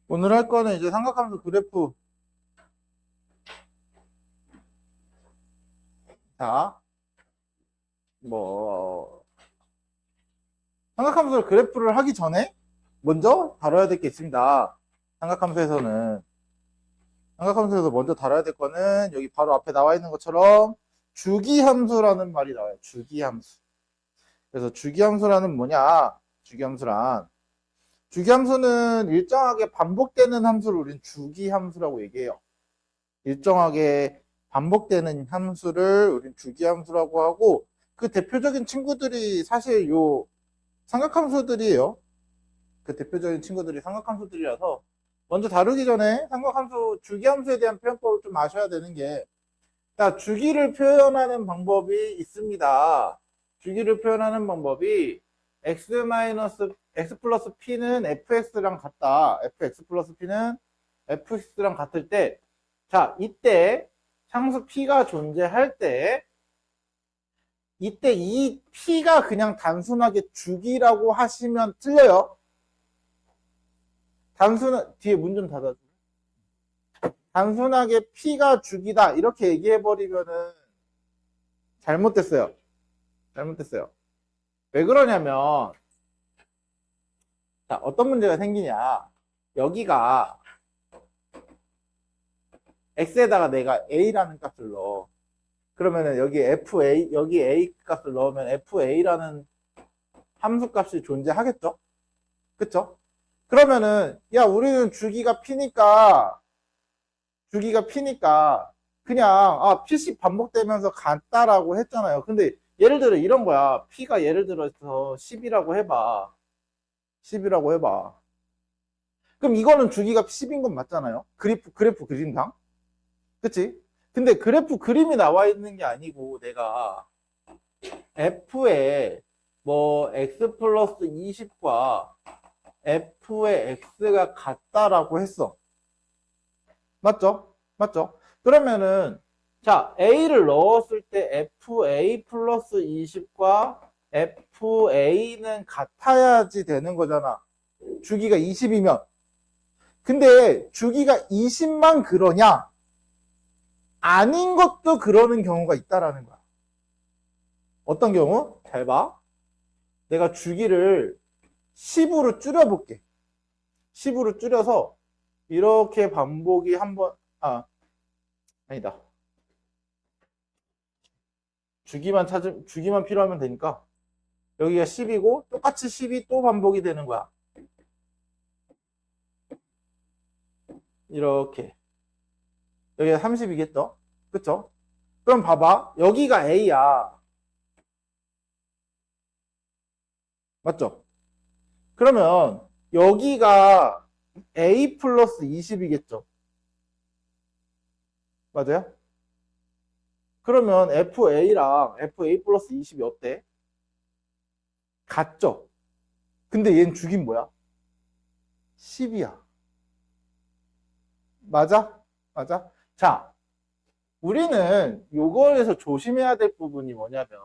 오늘 할 거는 이제 삼각함수 그래프. 자, 뭐, 삼각함수 그래프를 하기 전에 먼저 다뤄야 될 게 있습니다. 삼각함수에서는. 삼각함수에서 먼저 다뤄야 될 거는 여기 바로 앞에 나와 있는 것처럼 주기함수라는 말이 나와요. 주기함수. 그래서 주기함수라는 뭐냐? 주기함수란. 주기함수는 일정하게 반복되는 함수를 우린 주기함수라고 얘기해요. 일정하게 반복되는 함수를 우린 주기함수라고 하고, 그 대표적인 친구들이 사실 요 삼각함수들이에요. 그 대표적인 친구들이 삼각함수들이라서 먼저 다루기 전에 삼각함수 주기함수에 대한 표현법을 좀 아셔야 되는 게, 자, 주기를 표현하는 방법이 있습니다. 주기를 표현하는 방법이 x 플러스 p는 fx랑 같다. fx 플러스 p는 fx랑 같을 때, 자, 이때 상수 p가 존재할 때, 이때 이 p가 그냥 단순하게 주기라고 하시면 틀려요. 뒤에 문 좀 닫아줘. 단순하게 p가 주기다 이렇게 얘기해버리면은 잘못됐어요. 잘못됐어요. 왜 그러냐면, 자, 어떤 문제가 생기냐. 여기가 x에다가 내가 a라는 값을 넣어. 그러면은 여기 fa, 여기 a 값을 넣으면 fa라는 함수 값이 존재하겠죠? 그쵸? 그러면은, 야, 우리는 주기가 p니까, 그냥, p씩 반복되면서 같다라고 했잖아요. 근데 예를 들어 이런 거야. p가 예를 들어서 10이라고 해봐. 10이라고 해봐. 그럼 이거는 주기가 10인 건 맞잖아요. 그래프 그림상. 그치? 근데 그래프 그림이 나와 있는 게 아니고, 내가 f에 뭐 x 플러스 20과 f의 x가 같다라고 했어. 맞죠? 맞죠? 그러면은, 자, a를 넣었을 때 fa 플러스 20과 fa는 같아야지 되는 거잖아. 주기가 20이면. 근데 주기가 20만 그러냐? 아닌 것도 그러는 경우가 있다라는 거야. 어떤 경우? 잘 봐. 내가 주기를 10으로 줄여볼게. 10으로 줄여서 이렇게 반복이 한번, 아니다. 주기만 필요하면 되니까 여기가 10이고 똑같이 10이 또 반복이 되는 거야. 이렇게. 여기가 30이겠죠? 그쵸? 그럼 봐봐. 여기가 A야. 맞죠? 그러면 여기가 A 플러스 20이겠죠? 맞아요? 그러면 FA랑 FA 플러스 20이 어때? 같죠? 근데 얘는 주긴 뭐야? 10이야. 맞아? 맞아? 자, 우리는 요거에서 조심해야 될 부분이 뭐냐면,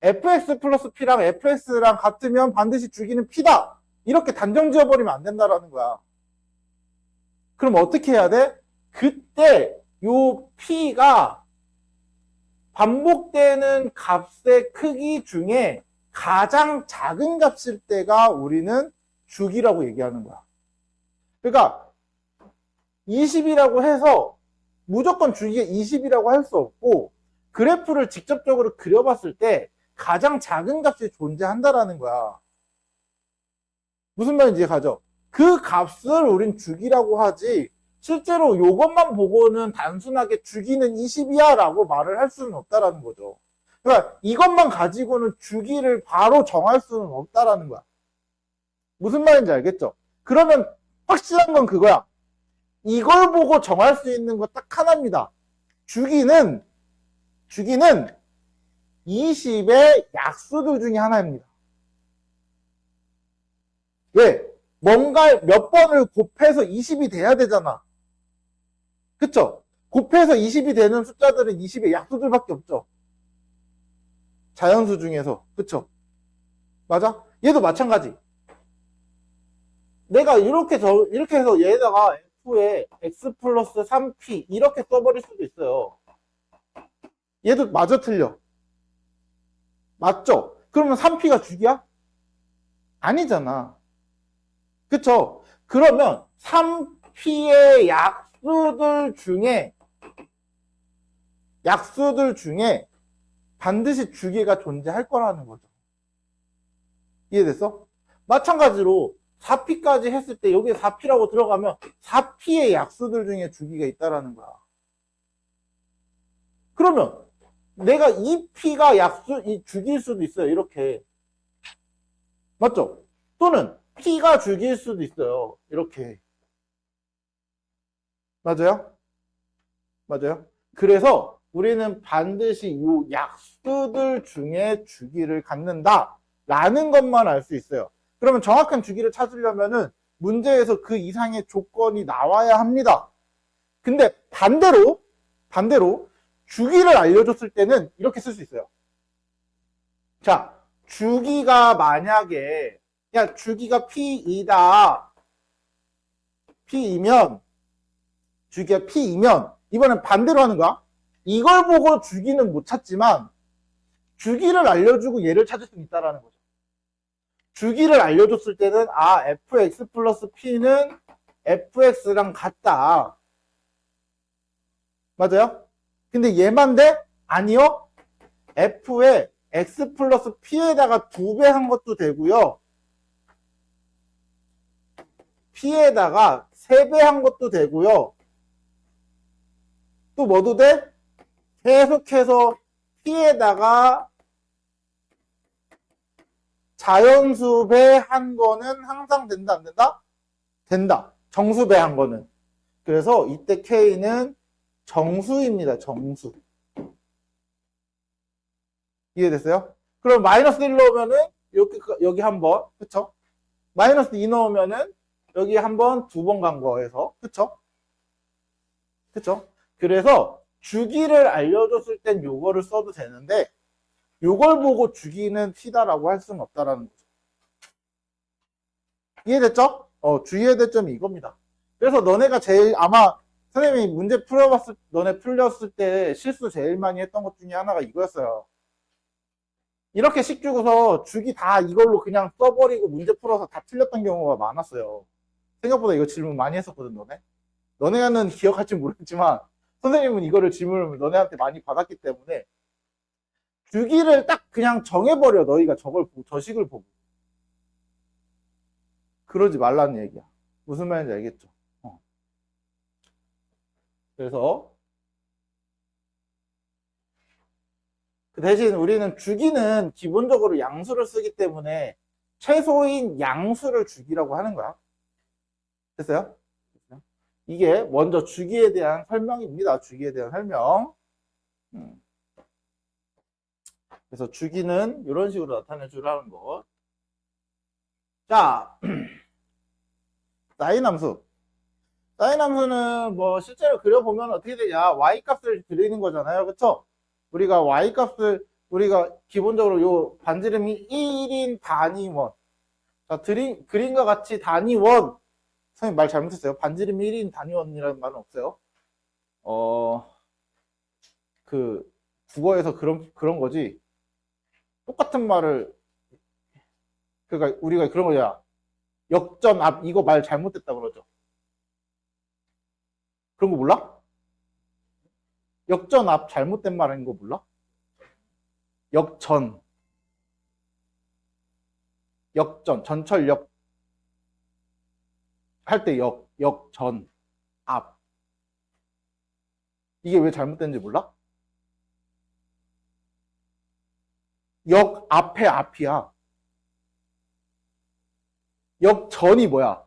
fx 플러스 p랑 fx랑 같으면 반드시 주기는 p다. 이렇게 단정 지어버리면 안 된다라는 거야. 그럼 어떻게 해야 돼? 그때 요 p가 반복되는 값의 크기 중에 가장 작은 값일 때가 우리는 주기라고 얘기하는 거야. 그러니까 20이라고 해서 무조건 주기가 20이라고 할 수 없고, 그래프를 직접적으로 그려봤을 때 가장 작은 값이 존재한다라는 거야. 무슨 말인지 가죠? 그 값을 우린 주기라고 하지, 실제로 이것만 보고는 단순하게 주기는 20이야 라고 말을 할 수는 없다라는 거죠. 그러니까 이것만 가지고는 주기를 바로 정할 수는 없다라는 거야. 무슨 말인지 알겠죠? 그러면 확실한 건 그거야. 이걸 보고 정할 수 있는 거 딱 하나입니다. 주기는 20의 약수들 중에 하나입니다. 왜? 뭔가 몇 번을 곱해서 20이 돼야 되잖아. 그쵸? 곱해서 20이 되는 숫자들은 20의 약수들밖에 없죠. 자연수 중에서. 그쵸? 맞아? 얘도 마찬가지. 내가 이렇게 해서 얘에다가 F에 X 플러스 3P 이렇게 써버릴 수도 있어요. 얘도 마저 틀려. 맞죠? 그러면 3P가 주기야? 아니잖아. 그쵸? 그러면 3P의 약수들 중에 반드시 주기가 존재할 거라는 거죠. 이해됐어? 마찬가지로 4P까지 했을 때 여기에 4P라고 들어가면 4P의 약수들 중에 주기가 있다라는 거야. 그러면 내가 2P가 주기일 수도 있어요. 이렇게. 맞죠? 또는 P가 주기일 수도 있어요. 이렇게. 맞아요? 맞아요? 그래서 우리는 반드시 이 약수들 중에 주기를 갖는다 라는 것만 알 수 있어요. 그러면 정확한 주기를 찾으려면은 문제에서 그 이상의 조건이 나와야 합니다. 근데 반대로 주기를 알려줬을 때는 이렇게 쓸 수 있어요. 자, 주기가 만약에 주기가 P이다. 주기가 P이면 이번엔 반대로 하는 거야. 이걸 보고 주기는 못 찾지만 주기를 알려주고 얘를 찾을 수 있다라는 거죠. 주기를 알려줬을 때는 fx 플러스 p는 fx랑 같다. 맞아요? 근데 얘만 돼? 아니요. f에 x 플러스 p에다가 2배 한 것도 되고요. p에다가 3배 한 것도 되고요. 또 뭐도 돼? 계속해서 p에다가 자연수배 한 거는 항상 된다, 안 된다? 된다. 정수배 한 거는. 그래서 이때 K는 정수입니다. 정수. 이해됐어요? 그럼 마이너스 1 넣으면은 여기 한 번, 그쵸? 마이너스 2 넣으면은 여기 한 번, 2번 간 거에서, 그쵸? 그쵸? 그래서 주기를 알려줬을 땐 요거를 써도 되는데 요걸 보고 주기는 T다라고 할 수는 없다라는 거죠. 이해됐죠? 주의해야 될 점이 이겁니다. 그래서 너네가 제일 아마 선생님이 문제 너네 풀렸을 때 실수 제일 많이 했던 것 중에 하나가 이거였어요. 이렇게 식 주고서 주기 다 이걸로 그냥 써버리고 문제 풀어서 다 틀렸던 경우가 많았어요. 생각보다 이거 질문 많이 했었거든, 너네. 너네는 기억할지 모르겠지만 선생님은 이거를 질문을 너네한테 많이 받았기 때문에 주기를 딱 그냥 정해버려. 너희가 저 식을 보고. 그러지 말라는 얘기야. 무슨 말인지 알겠죠? 그래서 그 대신 우리는 주기는 기본적으로 양수를 쓰기 때문에 최소인 양수를 주기라고 하는 거야. 됐어요? 이게 먼저 주기에 대한 설명입니다. 주기에 대한 설명. 그래서 주기는 이런 식으로 나타내 주라는 거. 자, 사인 함수. 사인 함수는 뭐 실제로 그려보면 어떻게 되냐. y값을 드리는 거잖아요. 그쵸? 우리가 기본적으로 요 반지름이 1인 단위원. 자, 그림과 같이 단위원. 선생님 말 잘못했어요. 반지름이 1인 단위원이라는 말은 없어요. 국어에서 그런 거지. 똑같은 말을, 그러니까 우리가 그런 거야. 역전 앞, 이거 말 잘못됐다 그러죠. 그런 거 몰라? 역전 앞 잘못된 말인 거 몰라? 역전, 전철역 할 때 역전, 앞. 이게 왜 잘못된지 몰라? 역 앞에 앞이야. 역전이 뭐야?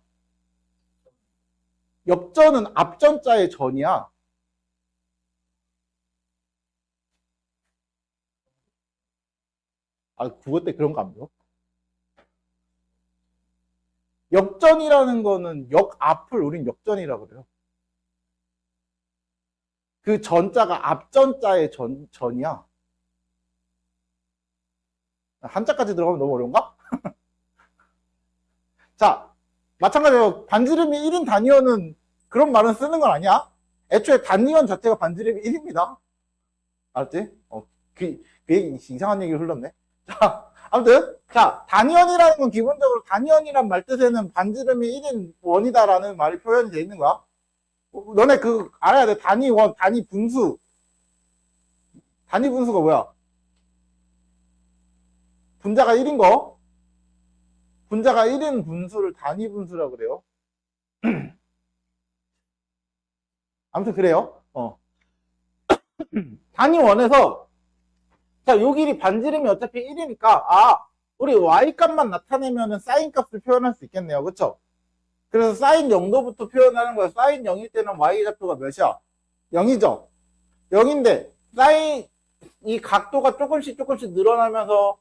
역전은 앞전자의 전이야. 국어 때 그런 거 안 배워? 역전이라는 거는 역 앞을 우린 역전이라 그래요. 그 전자가 앞전자의 전이야. 한자까지 들어가면 너무 어려운가? 자, 마찬가지로 반지름이 1인 단위원은 그런 말은 쓰는 건 아니야. 애초에 단위원 자체가 반지름이 1입니다. 알았지? 그 얘기 이상한 얘기를 흘렀네. 자, 아무튼 자, 단위원이라는 건 기본적으로 단위원이란 말 뜻에는 반지름이 1인 원이다라는 말이 표현이 돼 있는 거야. 너네 그 알아야 돼. 단위원, 단위 분수. 단위 분수가 뭐야? 분자가 1인 거. 분자가 1인 분수를 단위 분수라고 그래요. 아무튼 그래요. 단위원에서 자, 요 길이 반지름이 어차피 1이니까 우리 y값만 나타내면은 사인 값을 표현할 수 있겠네요. 그쵸? 그래서 사인 0도부터 표현하는 거야. 사인 0일 때는 y 좌표가 몇이야? 0이죠? 0인데 사인 이 각도가 조금씩 늘어나면서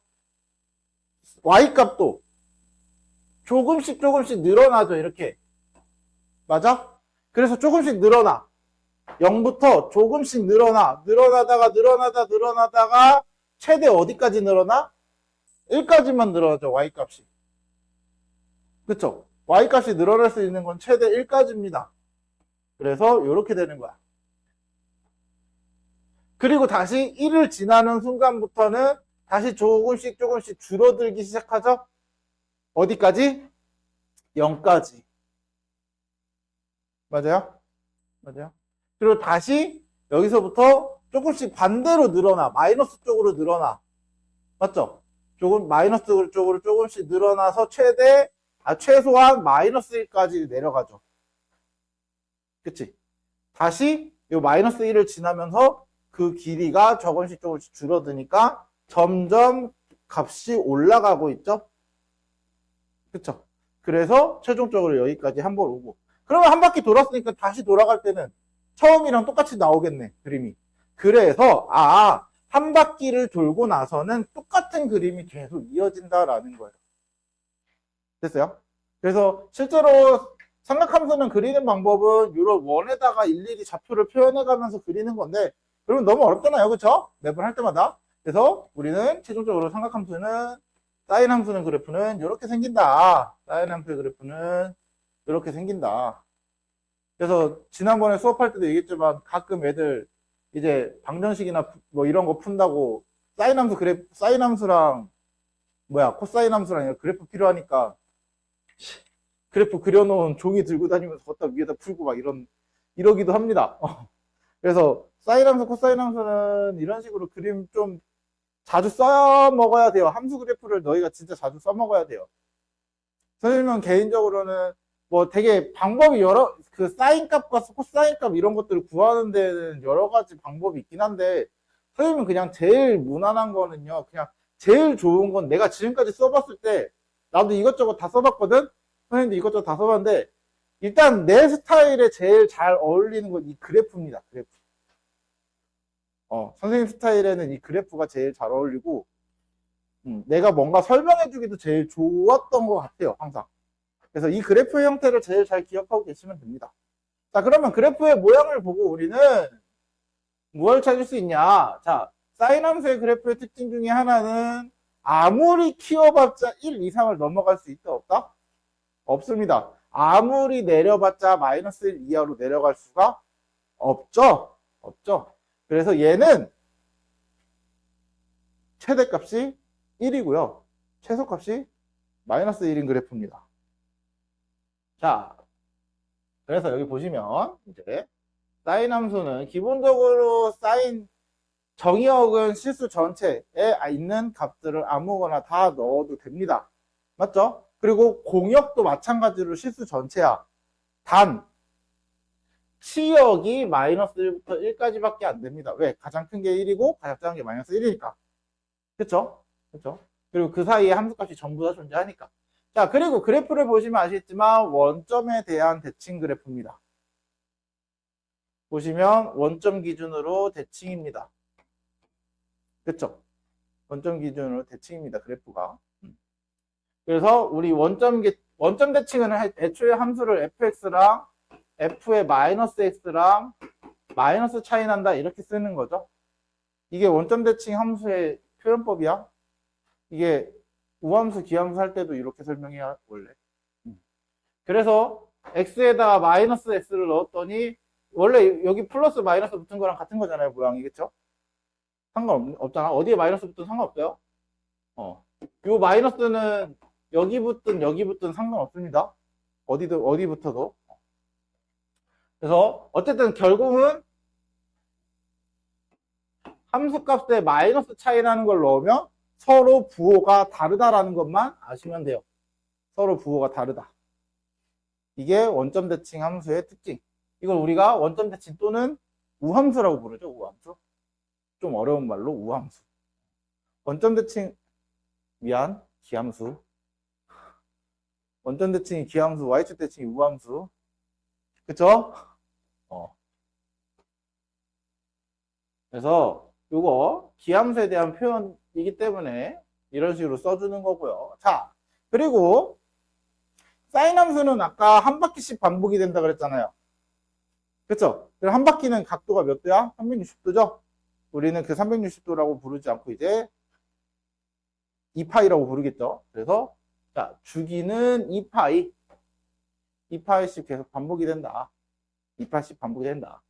y값도 조금씩 늘어나죠. 이렇게. 맞아? 그래서 조금씩 늘어나. 0부터 조금씩 늘어나다가 최대 어디까지 늘어나? 1까지만 늘어나죠. y값이. 그쵸? y값이 늘어날 수 있는 건 최대 1까지입니다. 그래서 이렇게 되는 거야. 그리고 다시 1을 지나는 순간부터는 다시 조금씩 줄어들기 시작하죠. 어디까지? 0까지. 맞아요? 그리고 다시 여기서부터 조금씩 반대로 늘어나. 마이너스 쪽으로 늘어나. 맞죠? 마이너스 쪽으로 조금씩 늘어나서 최소한 마이너스 1까지 내려가죠. 그치? 다시 이 마이너스 1을 지나면서 그 길이가 조금씩 줄어드니까 점점 값이 올라가고 있죠? 그쵸? 그래서 최종적으로 여기까지 한 번 오고. 그러면 한 바퀴 돌았으니까 다시 돌아갈 때는 처음이랑 똑같이 나오겠네, 그림이. 그래서, 한 바퀴를 돌고 나서는 똑같은 그림이 계속 이어진다라는 거예요. 됐어요? 그래서 실제로 삼각함수는 그리는 방법은 이런 원에다가 일일이 좌표를 표현해가면서 그리는 건데, 그러면 너무 어렵잖아요. 그쵸? 매번 할 때마다. 그래서 우리는 최종적으로 삼각함수는, 사인 함수는 그래프는 이렇게 생긴다. 사인 함수의 그래프는 이렇게 생긴다. 그래서 지난번에 수업할 때도 얘기했지만 가끔 애들 이제 방정식이나 뭐 이런 거 푼다고 사인 함수랑 코사인 함수랑 그래프 필요하니까 그래프 그려놓은 종이 들고 다니면서 걷다 위에다 풀고 막 이러기도 합니다. 그래서 사인 함수, 코사인 함수는 이런 식으로 그림 좀 자주 써 먹어야 돼요. 함수 그래프를 너희가 진짜 자주 써 먹어야 돼요. 선생님은 개인적으로는 뭐 되게 방법이 그 사인 값과 코사인 값 이런 것들을 구하는 데는 여러 가지 방법이 있긴 한데, 선생님은 그냥 제일 무난한 거는요, 그냥 제일 좋은 건 내가 지금까지 써봤을 때, 나도 이것저것 다 써봤거든? 선생님도 이것저것 다 써봤는데, 일단 내 스타일에 제일 잘 어울리는 건 이 그래프입니다, 그래프. 선생님 스타일에는 이 그래프가 제일 잘 어울리고, 내가 뭔가 설명해주기도 제일 좋았던 것 같아요, 항상. 그래서 이 그래프의 형태를 제일 잘 기억하고 계시면 됩니다. 자, 그러면 그래프의 모양을 보고 우리는 무엇을 찾을 수 있냐? 자, 사인 함수의 그래프의 특징 중에 하나는 아무리 키워봤자 1 이상을 넘어갈 수 있다, 없다? 없습니다. 아무리 내려봤자 마이너스 1 이하로 내려갈 수가 없죠? 그래서 얘는 최대값이 1이고요. 최소값이 마이너스 1인 그래프입니다. 자, 그래서 여기 보시면 이제 사인 함수는 기본적으로 사인 정의 혹은 실수 전체에 있는 값들을 아무거나 다 넣어도 됩니다. 맞죠? 그리고 공역도 마찬가지로 실수 전체야. 단 치역이 마이너스 1부터 1까지밖에 안 됩니다. 왜? 가장 큰 게 1이고 가장 작은 게 마이너스 1이니까. 그쵸? 그리고 그 사이에 함수값이 전부 다 존재하니까. 자, 그리고 그래프를 보시면 아시겠지만 원점에 대한 대칭 그래프입니다. 보시면 원점 기준으로 대칭입니다. 그쵸? 원점 기준으로 대칭입니다. 그래프가. 그래서 우리 원점 대칭은 애초에 함수를 fx랑 f의 마이너스 x랑 마이너스 차이 난다 이렇게 쓰는 거죠. 이게 원점 대칭 함수의 표현법이야. 이게 우함수, 기함수 할 때도 이렇게 설명해야 원래. 그래서 x에다가 마이너스 x를 넣었더니 원래 여기 플러스 마이너스 붙은 거랑 같은 거잖아요, 모양이. 그쵸? 상관없잖아. 어디에 마이너스 붙든 상관없어요. 요 마이너스는 여기 붙든 상관없습니다. 어디 붙어도. 그래서 어쨌든 결국은 함수값에 마이너스 차이 나는 걸 넣으면 서로 부호가 다르다라는 것만 아시면 돼요. 서로 부호가 다르다. 이게 원점 대칭 함수의 특징. 이걸 우리가 원점 대칭 또는 우함수라고 부르죠. 우함수. 좀 어려운 말로 우함수. 원점 대칭 기함수. 원점 대칭이 기함수, y축 대칭이 우함수. 그쵸? 그래서 요거 기함수에 대한 표현이기 때문에 이런 식으로 써주는 거고요. 자, 그리고 사인 함수는 아까 한 바퀴씩 반복이 된다 그랬잖아요. 그쵸? 그럼 한 바퀴는 각도가 몇 도야? 360도죠? 우리는 그 360도라고 부르지 않고 이제 2파이라고 부르겠죠? 그래서 자, 주기는 2파이씩 계속 반복이 된다. 2파이씩 반복이 된다.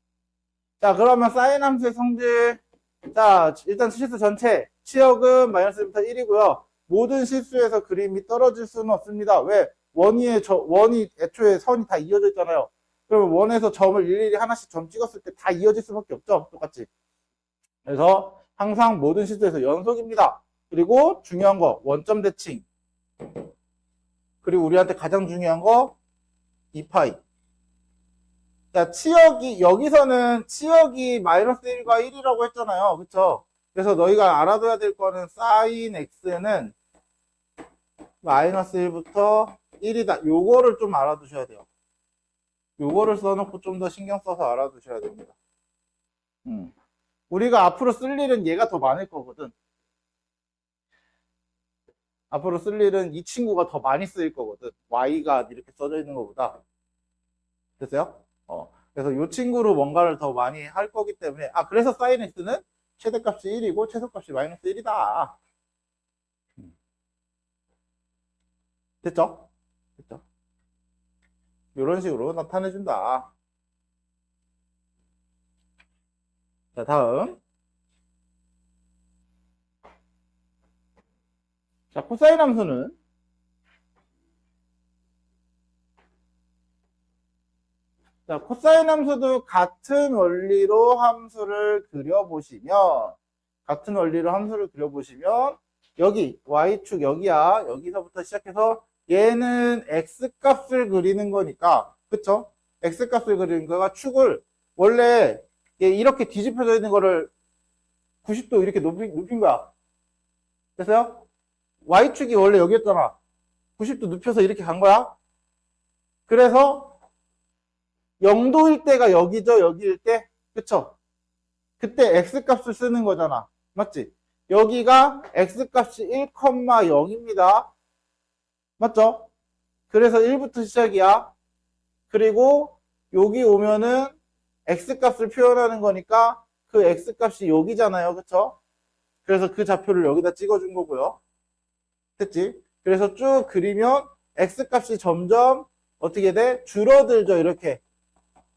자, 그러면 사인 함수의 성질. 자, 일단 실수 전체. 치역은 마이너스 1부터 1이고요. 모든 실수에서 그림이 떨어질 수는 없습니다. 왜? 원이 애초에 선이 다 이어져 있잖아요. 그러면 원에서 점을 일일이 하나씩 점 찍었을 때 다 이어질 수밖에 없죠. 똑같이. 그래서 항상 모든 실수에서 연속입니다. 그리고 중요한 거, 원점 대칭. 그리고 우리한테 가장 중요한 거, 2파이. 자, 여기서는 치역이 마이너스 1과 1이라고 했잖아요. 그쵸? 그래서 너희가 알아둬야 될 거는 사인 x는 마이너스 1부터 1이다. 요거를 좀 알아두셔야 돼요. 요거를 써놓고 좀 더 신경 써서 알아두셔야 됩니다. 우리가 앞으로 쓸 일은 얘가 더 많을 거거든. 앞으로 쓸 일은 이 친구가 더 많이 쓰일 거거든. y가 이렇게 써져 있는 것보다. 됐어요? 그래서 이 친구로 뭔가를 더 많이 할 거기 때문에, 그래서 사인 x는 최대값이 1이고 최소값이 마이너스 1이다. 됐죠? 됐죠? 이런 식으로 나타내준다. 자, 다음. 자, 코사인 함수는 자, 코사인 함수도 같은 원리로 함수를 그려보시면 여기 y축 여기야. 여기서부터 시작해서 얘는 x값을 그리는 거니까, 그쵸? x값을 그리는 거가 축을 원래 얘 이렇게 뒤집혀져 있는 거를 90도 이렇게 눕힌 거야. 됐어요? y축이 원래 여기였잖아. 90도 눕혀서 이렇게 간 거야. 그래서 0도일 때가 여기죠, 여기일 때. 그쵸? 그때 x값을 쓰는 거잖아. 맞지? 여기가 x값이 1,0입니다. 맞죠? 그래서 1부터 시작이야. 그리고 여기 오면은 x값을 표현하는 거니까 그 x값이 여기잖아요. 그쵸? 그래서 그 좌표를 여기다 찍어준 거고요. 됐지? 그래서 쭉 그리면 x값이 점점 어떻게 돼? 줄어들죠, 이렇게.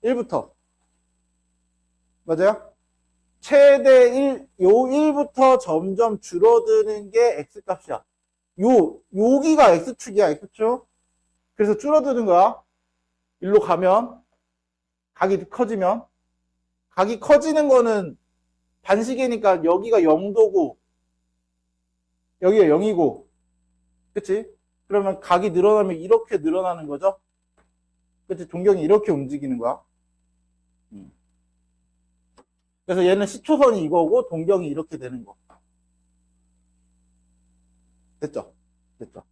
1부터. 맞아요? 최대 1, 요 1부터 점점 줄어드는 게 x값이야. 여기가 x축이야, x축. 그래서 줄어드는 거야. 일로 가면, 각이 커지면. 각이 커지는 거는 반시계니까 여기가 0도고, 여기가 0이고. 그치? 그러면 각이 늘어나면 이렇게 늘어나는 거죠? 그치? 동경이 이렇게 움직이는 거야. 그래서 얘는 시초선이 이거고 동경이 이렇게 되는 거. 됐죠? 됐죠?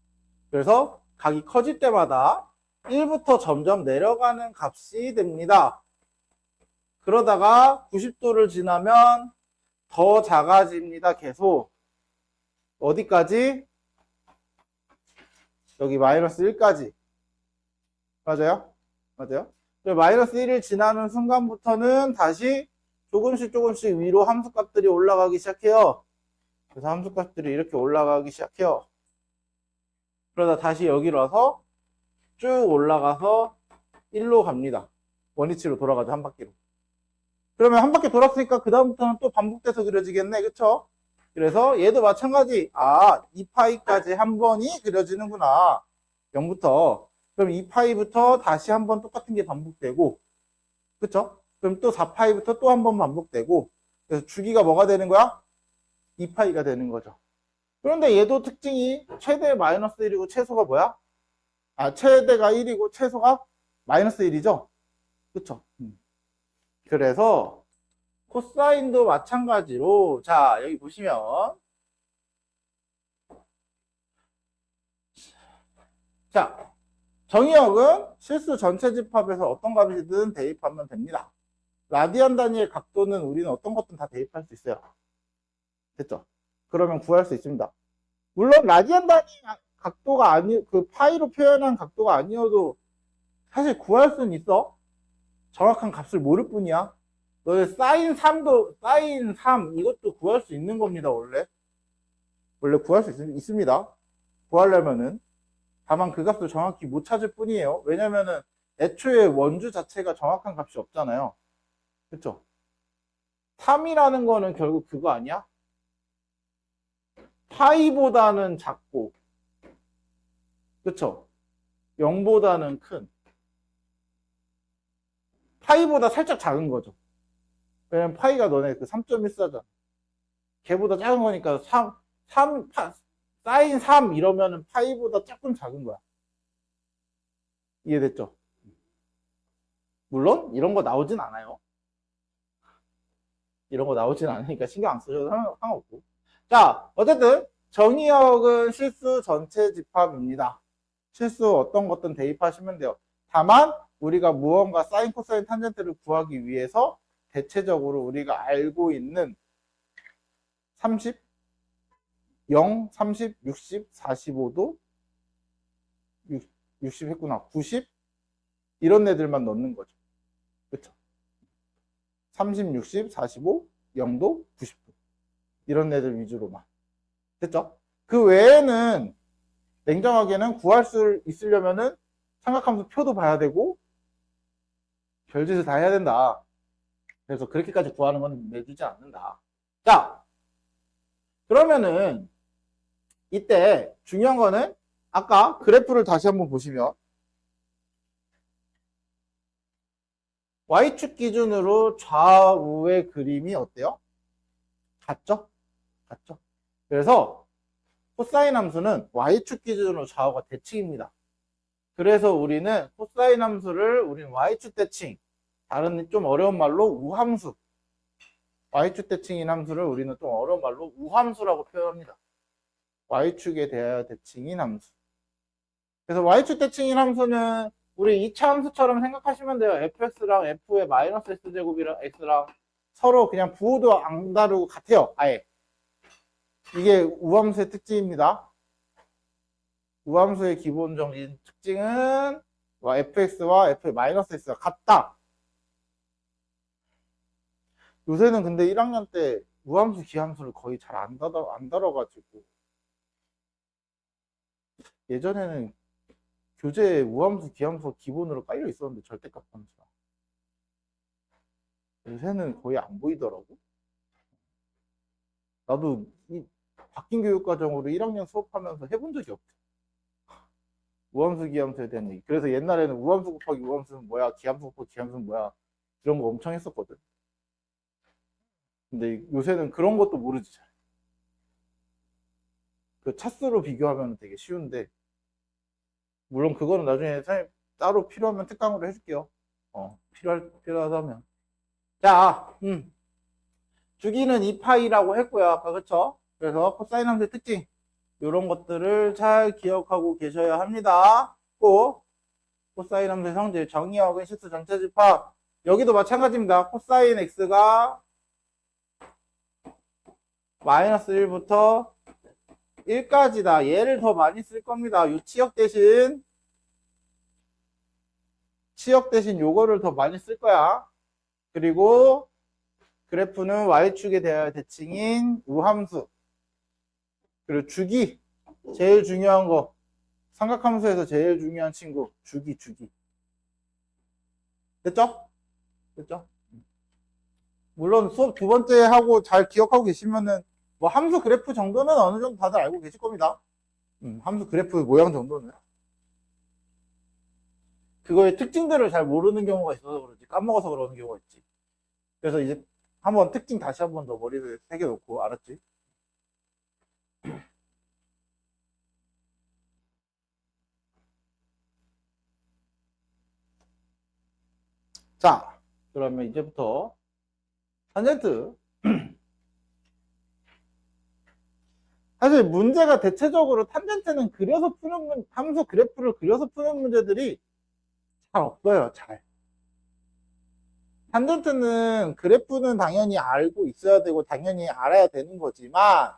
그래서 각이 커질 때마다 1부터 점점 내려가는 값이 됩니다. 그러다가 90도를 지나면 더 작아집니다. 계속. 어디까지? 여기 마이너스 1까지. 맞아요? 맞아요? 마이너스 1을 지나는 순간부터는 다시 조금씩 위로 함수값들이 올라가기 시작해요. 그래서 함수값들이 이렇게 올라가기 시작해요. 그러다 다시 여기로 와서 쭉 올라가서 1로 갑니다. 원위치로 돌아가죠, 한 바퀴로. 그러면 한 바퀴 돌았으니까 그 다음부터는 또 반복돼서 그려지겠네, 그쵸? 그래서 얘도 마찬가지. 아, 2파이까지 한 번이 그려지는구나. 0부터. 그럼 2파이부터 다시 한 번 똑같은 게 반복되고, 그쵸? 그럼 또 4파이부터 또 한 번 반복되고, 그래서 주기가 뭐가 되는 거야? 2파이가 되는 거죠. 그런데 얘도 특징이 최대 마이너스 1이고 최소가 뭐야? 아, 최대가 1이고 최소가 마이너스 1이죠? 그쵸? 그래서 코사인도 마찬가지로, 자, 여기 보시면, 자, 정의역은 실수 전체 집합에서 어떤 값이든 대입하면 됩니다. 라디안 단위의 각도는 우리는 어떤 것든 다 대입할 수 있어요. 됐죠? 그러면 구할 수 있습니다. 물론 라디안 단위 각도가 그 파이로 표현한 각도가 아니어도 사실 구할 수는 있어. 정확한 값을 모를 뿐이야. 너네 사인 3 이것도 구할 수 있는 겁니다, 원래 구할 수 있습니다. 구하려면은. 다만 그 값을 정확히 못 찾을 뿐이에요. 왜냐면은 애초에 원주 자체가 정확한 값이 없잖아요. 그쵸? 3이라는 거는 결국 그거 아니야? 파이보다는 작고, 그쵸? 0보다는 큰. 파이보다 살짝 작은 거죠. 왜냐면 파이가 너네 그 3.14잖아. 걔보다 작은 거니까 사인 3 이러면은 파이보다 조금 작은 거야. 이해됐죠? 물론 이런 거 나오진 않아요. 이런 거 나오진 않으니까 신경 안 쓰셔도 상관없고. 자, 어쨌든 정의역은 실수 전체 집합입니다. 실수 어떤 것든 대입하시면 돼요. 다만 우리가 무언가 사인, 코사인, 탄젠트를 구하기 위해서 대체적으로 우리가 알고 있는 30, 0, 30, 60, 45도 60 했구나. 90 이런 애들만 넣는 거죠. 그쵸? 30, 60, 45, 0도, 90도 이런 애들 위주로만. 됐죠? 그 외에는 냉정하게는 구할 수 있으려면은 삼각함수 표도 봐야 되고 별짓을 다 해야 된다. 그래서 그렇게까지 구하는 건 내주지 않는다. 자, 그러면은 이때 중요한 거는 아까 그래프를 다시 한번 보시면 Y축 기준으로 좌우의 그림이 어때요? 같죠? 같죠? 그래서 코사인 함수는 Y축 기준으로 좌우가 대칭입니다. 그래서 우리는 코사인 함수를 우리는 Y축 대칭, 다른 좀 어려운 말로 우함수, Y축 대칭인 함수를 우리는 좀 어려운 말로 우함수라고 표현합니다. Y축에 대하여 대칭인 함수. 그래서 Y축 대칭인 함수는 우리 2차 함수처럼 생각하시면 돼요. fx랑 f의 마이너스 s제곱이랑 x랑 서로 그냥 부호도 안 다르고 같아요. 아예. 이게 우함수의 특징입니다. 우함수의 기본적인 특징은 fx와 f의 마이너스 s가 같다. 요새는 근데 1학년 때 우함수, 기함수를 거의 잘 안 다뤄가지고 예전에는 교재에 우함수, 기함수가 기본으로 깔려 있었는데 절대값 함수가 요새는 거의 안 보이더라고. 나도 이 바뀐 교육과정으로 1학년 수업하면서 해본 적이 없대. 우함수, 기함수에 대한 얘기. 그래서 옛날에는 우함수 곱하기 우함수는 뭐야, 기함수 곱하기 기함수는 뭐야, 이런 거 엄청 했었거든. 근데 요새는 그런 것도 모르지 잘. 그 차수로 비교하면 되게 쉬운데, 물론 그거는 나중에 따로 필요하면 특강으로 해줄게요. 필요하다면. 자, 주기는 2파이라고 했고요. 아까 그쵸? 그래서 코사인 함수의 특징. 이런 것들을 잘 기억하고 계셔야 합니다. 꼭 코사인 함수의 성질, 정의역은 실수 전체 집합. 여기도 마찬가지입니다. 코사인 x가 마이너스 1부터 1까지다. 얘를 더 많이 쓸 겁니다. 요 치역 대신 요거를 더 많이 쓸 거야. 그리고 그래프는 y축에 대하여 대칭인 우함수. 그리고 주기, 제일 중요한 거 삼각함수에서 제일 중요한 친구, 주기. 됐죠? 됐죠? 물론 수업 두 번째 하고 잘 기억하고 계시면은 뭐 함수 그래프 정도는 어느 정도 다들 알고 계실 겁니다. 함수 그래프 모양 정도는. 그거의 특징들을 잘 모르는 경우가 있어서 그렇지, 까먹어서 그러는 경우가 있지. 그래서 이제 한번 특징 다시 한번 더 머리를 새겨놓고, 알았지? 자, 그러면 이제부터 탄젠트. 사실 문제가 대체적으로 탄젠트는 그려서 푸는 함수 그래프를 그려서 푸는 문제들이 잘 없어요. 잘. 탄젠트는 그래프는 당연히 알고 있어야 되고 당연히 알아야 되는 거지만,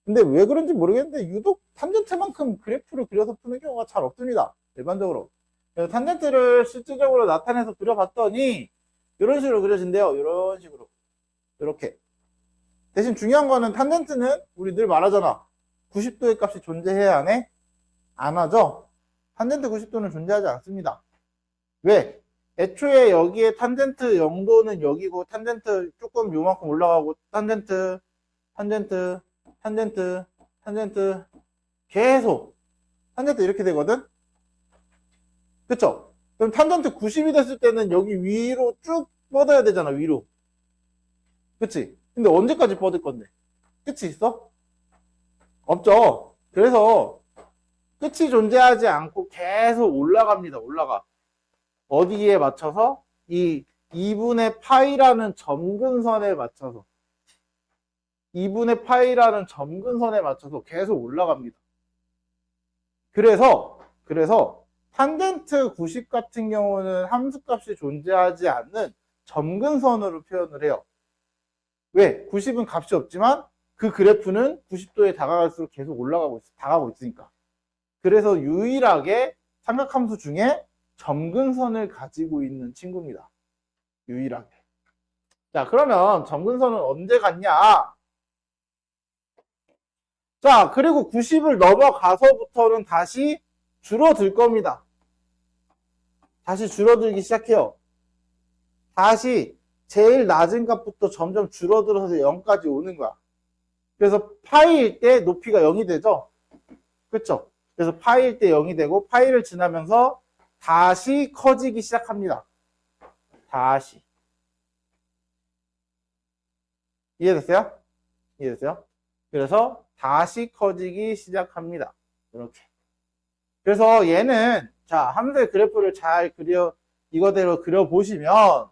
근데 왜 그런지 모르겠는데 유독 탄젠트만큼 그래프를 그려서 푸는 경우가 잘 없습니다. 일반적으로. 그래서 탄젠트를 실질적으로 나타내서 그려봤더니 이런 식으로 그려진대요. 이런 식으로. 이렇게. 대신 중요한 거는 탄젠트는 우리 늘 말하잖아. 90도의 값이 존재해야 하네? 안 하죠? 탄젠트 90도는 존재하지 않습니다. 왜? 애초에 여기에 탄젠트 0도는 여기고 탄젠트 조금 요만큼 올라가고 탄젠트 계속 탄젠트 이렇게 되거든? 그쵸? 그럼 탄젠트 90이 됐을 때는 여기 위로 쭉 뻗어야 되잖아, 위로. 그치? 근데 언제까지 뻗을 건데? 끝이 있어? 없죠. 그래서 끝이 존재하지 않고 계속 올라갑니다. 올라가. 어디에 맞춰서? 이 2분의 파이라는 점근선에 맞춰서. 2분의 파이라는 점근선에 맞춰서 계속 올라갑니다. 그래서 탄젠트 90 같은 경우는 함수값이 존재하지 않는 점근선으로 표현을 해요. 왜? 90은 값이 없지만 그 그래프는 90도에 다가갈수록 계속 다가가고 있으니까. 그래서 유일하게 삼각함수 중에 점근선을 가지고 있는 친구입니다. 유일하게. 자, 그러면 점근선은 언제 갔냐? 자, 그리고 90을 넘어가서부터는 다시 줄어들 겁니다. 다시 줄어들기 시작해요. 다시 제일 낮은 값부터 점점 줄어들어서 0까지 오는 거야. 그래서 파이일 때 높이가 0이 되죠? 그쵸? 그래서 파이일 때 0이 되고 파이를 지나면서 다시 커지기 시작합니다. 다시. 이해됐어요? 이해됐어요? 그래서 다시 커지기 시작합니다. 이렇게. 그래서 얘는 자, 함수의 그래프를 잘 이거대로 그려보시면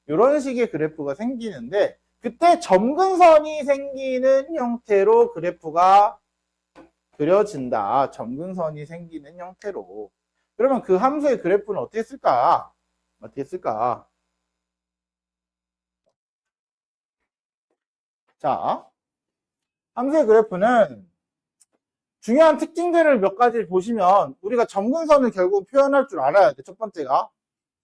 이런 식의 그래프가 생기는데, 그때 점근선이 생기는 형태로 그래프가 그려진다. 점근선이 생기는 형태로. 그러면 그 함수의 그래프는 어떻게 쓸까? 어떻게 쓸까? 자, 함수의 그래프는 중요한 특징들을 몇 가지 보시면 우리가 점근선을 결국 표현할 줄 알아야 돼. 첫 번째가.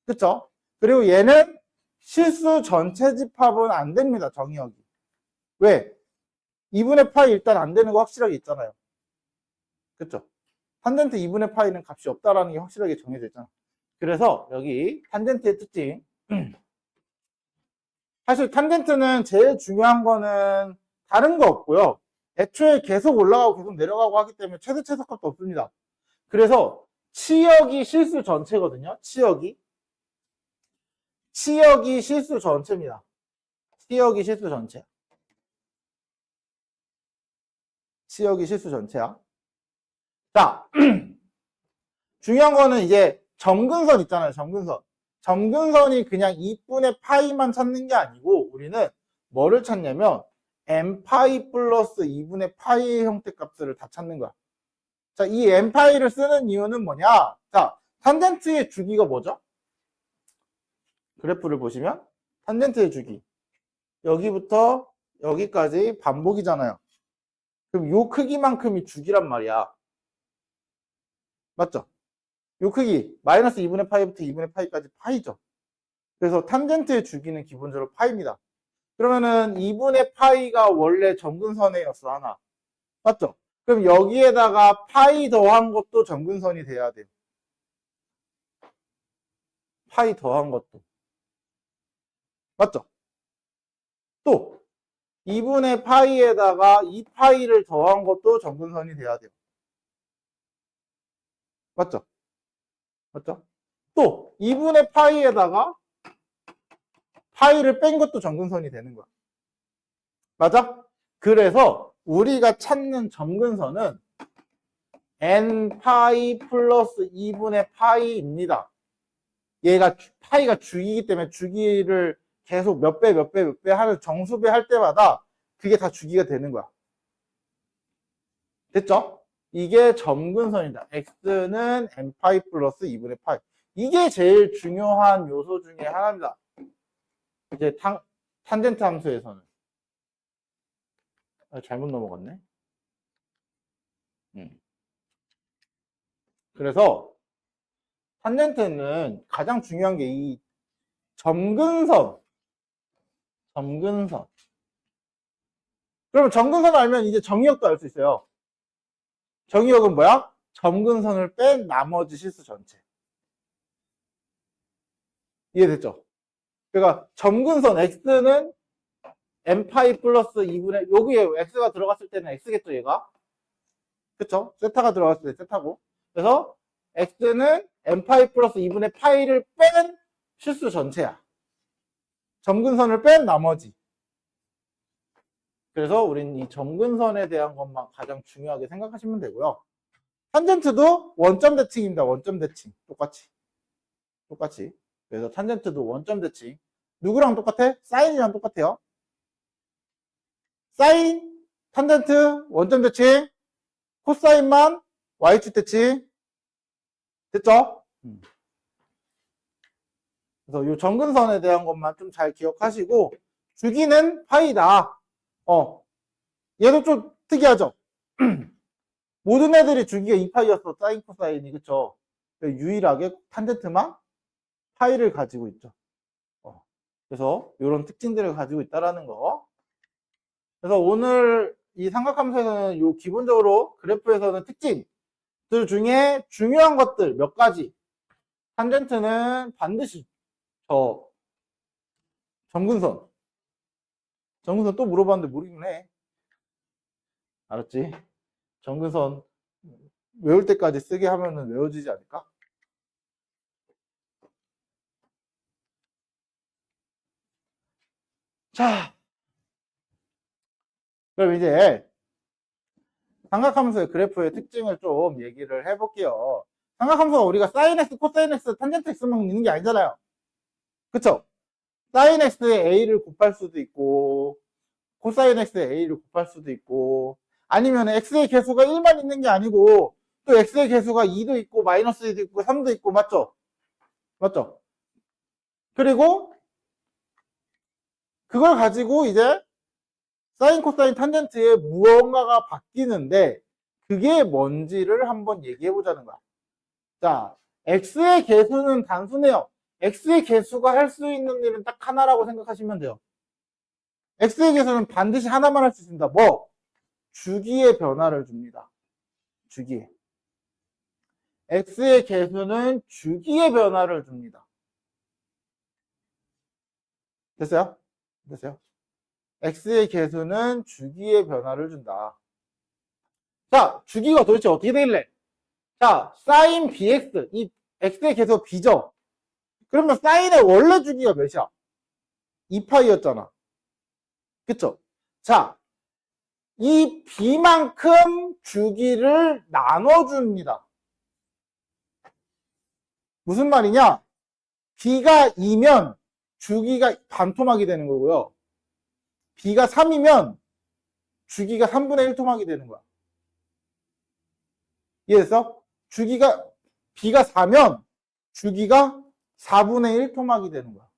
그쵸? 그리고 얘는 실수 전체 집합은 안 됩니다. 정의역이. 왜? 2분의 파이 일단 안 되는 거 확실하게 있잖아요. 그쵸? 탄젠트 2분의 파이는 값이 없다라는 게 확실하게 정해져 있잖아. 그래서 여기 탄젠트의 특징. 사실 탄젠트는 제일 중요한 거는 다른 거 없고요. 애초에 계속 올라가고 계속 내려가고 하기 때문에 최대 최소값도 없습니다. 그래서 치역이 실수 전체거든요. 치역이 실수 전체입니다. 치역이 실수 전체야. 치역이 실수 전체야. 자, 중요한 거는 이제 점근선 있잖아요. 점근선. 점근선이 그냥 2분의 파이만 찾는 게 아니고 우리는 뭐를 찾냐면 n파이 플러스 2분의 파이의 형태 값들을 다 찾는 거야. 자, 이 n파이를 쓰는 이유는 뭐냐? 자, 탄젠트의 주기가 뭐죠? 그래프를 보시면 탄젠트의 주기. 여기부터 여기까지 반복이잖아요. 그럼 요 크기만큼이 주기란 말이야. 맞죠? 요 크기 마이너스 2분의 파이부터 2분의 파이까지 파이죠. 그래서 탄젠트의 주기는 기본적으로 파이입니다. 그러면은 2분의 파이가 원래 점근선이었어 하나. 맞죠? 그럼 여기에다가 파이 더한 것도 점근선이 돼야 돼요. 파이 더한 것도. 맞죠? 또 2분의 파이에다가 2파이를 더한 것도 점근선이 돼야 돼요. 맞죠? 맞죠? 또 2분의 파이에다가 파이를 뺀 것도 점근선이 되는 거야. 맞아? 그래서 우리가 찾는 점근선은 n파이 플러스 2분의 파이입니다. 얘가 파이가 주기이기 때문에 주기를 계속 몇 배 하는 정수배 할 때마다 그게 다 주기가 되는 거야. 됐죠? 이게 점근선이다. x는 n파이 플러스 2분의 파이. 이게 제일 중요한 요소 중에 하나입니다. 이제 탄젠트 함수에서는. 잘못 넘어갔네. 그래서 탄젠트는 가장 중요한 게 이 점근선. 그러면 점근선 알면 이제 정의역도 알 수 있어요. 정의역은 뭐야? 점근선을 뺀 나머지 실수 전체. 이해됐죠? 그러니까 점근선 x는 n파이 플러스 2분의 여기에 x가 들어갔을 때는 x겠죠, 얘가? 그쵸? 세타가 들어갔을 때 세타고. 그래서 x는 n파이 플러스 2분의 파이를 뺀 실수 전체야. 점근선을 뺀 나머지. 그래서 우린 이 점근선에 대한 것만 가장 중요하게 생각하시면 되고요. 탄젠트도 원점 대칭입니다. 원점 대칭. 똑같이. 그래서 탄젠트도 원점 대칭. 누구랑 똑같아? 사인이랑 똑같아요. 사인, 탄젠트, 원점 대칭. 코사인만 y축 대칭. 됐죠? 그래서 이 점근선에 대한 것만 좀 잘 기억하시고 주기는 파이다. 얘도 좀 특이하죠? 모든 애들이 주기가 2파이였어. 사인, 코사인이. 그쵸? 유일하게 탄젠트만 파이를 가지고 있죠. 그래서 이런 특징들을 가지고 있다라는 거. 그래서 오늘 이 삼각함수에서는 요 기본적으로 그래프에서는 특징들 중에 중요한 것들 몇 가지. 탄젠트는 반드시 점근선 또 물어봤는데 모르긴 해. 알았지? 점근선 외울 때까지 쓰게 하면은 외워지지 않을까? 자, 그럼 이제 삼각함수의 그래프의 특징을 좀 얘기를 해볼게요. 삼각함수가 우리가 사인 x, 코사인 x, 탄젠트 x만 있는 게 아니잖아요. 그쵸? 사인 x에 a를 곱할 수도 있고 코사인 x에 a를 곱할 수도 있고 아니면 x의 개수가 1만 있는 게 아니고 또 x의 개수가 2도 있고 마이너스 2도 있고 3도 있고 맞죠? 그리고 그걸 가지고 이제 사인, 코사인, 탄젠트의 무언가가 바뀌는데 그게 뭔지를 한번 얘기해 보자는 거야. 자, x의 개수는 단순해요. x의 개수가 할 수 있는 일은 딱 하나라고 생각하시면 돼요. x의 개수는 반드시 하나만 할 수 있습니다. 뭐? 주기의 변화를 줍니다. 주기. x의 개수는 주기의 변화를 줍니다. 됐어요? x의 개수는 주기의 변화를 준다. 자, 주기가 도대체 어떻게 되길래? 자, sin bx, 이 x의 개수 b죠? 그러면 사인의 원래 주기가 몇이야? 2파이였잖아. 그쵸? 자, 이 b만큼 주기를 나눠줍니다. 무슨 말이냐? b가 2면 주기가 반토막이 되는 거고요. b가 3이면 주기가 3분의 1 토막이 되는 거야. 이해했어? b가 4면 주기가 4분의 1 토막이 되는 거야.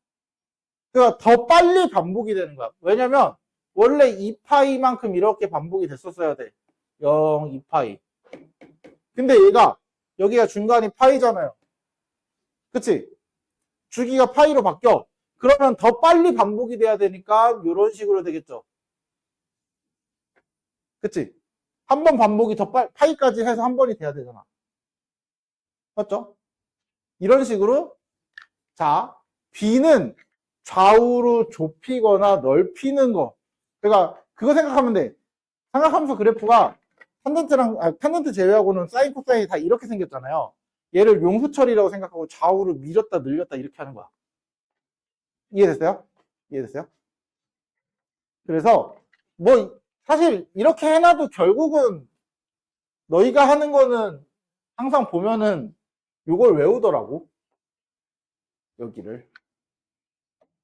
그러니까 더 빨리 반복이 되는 거야. 왜냐면 원래 2파이만큼 이렇게 반복이 됐었어야 돼. 0, 2파이. 근데 얘가 여기가 중간이 파이잖아요. 그치? 주기가 파이로 바뀌어. 그러면 더 빨리 반복이 돼야 되니까 이런 식으로 되겠죠. 그치? 한 번 반복이 더 파이까지 해서 한 번이 돼야 되잖아. 맞죠? 이런 식으로 자, B는 좌우로 좁히거나 넓히는 거. 그러니까 그거 생각하면 돼. 삼각함수 그래프가 탄젠트 제외하고는 사인, 코사인이 다 이렇게 생겼잖아요. 얘를 용수철이라고 생각하고 좌우로 밀었다 늘렸다 이렇게 하는 거야. 이해됐어요? 이해됐어요? 그래서 뭐 사실 이렇게 해놔도 결국은 너희가 하는 거는 항상 보면은 요걸 외우더라고. 여기를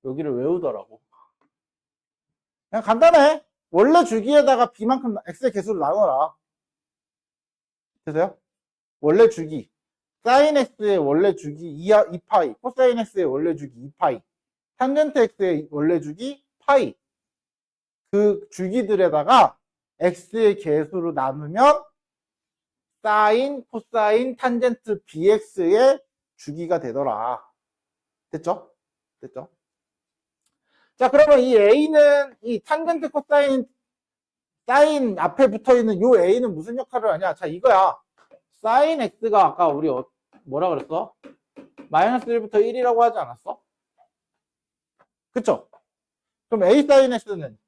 외우더라고. 그냥 간단해. 원래 주기에다가 b만큼 x의 개수를 나눠라. 되세요? 원래 주기. sin x의 원래 주기 2파이, 코사인 x의 원래 주기 2파이, 탄젠트 x의 원래 주기 파이. 그 주기들에다가 x의 개수로 나누면 사인, 코사인, 탄젠트 bx의 주기가 되더라. 됐죠? 됐죠? 자, 그러면 이 a는 이 탄젠트, 코사인, 사인 앞에 붙어 있는 요 a는 무슨 역할을 하냐? 자, 이거야. 사인 x가 아까 우리 뭐라 그랬어? 마이너스 1부터 1이라고 하지 않았어? 그쵸? 그럼 a 사인 x는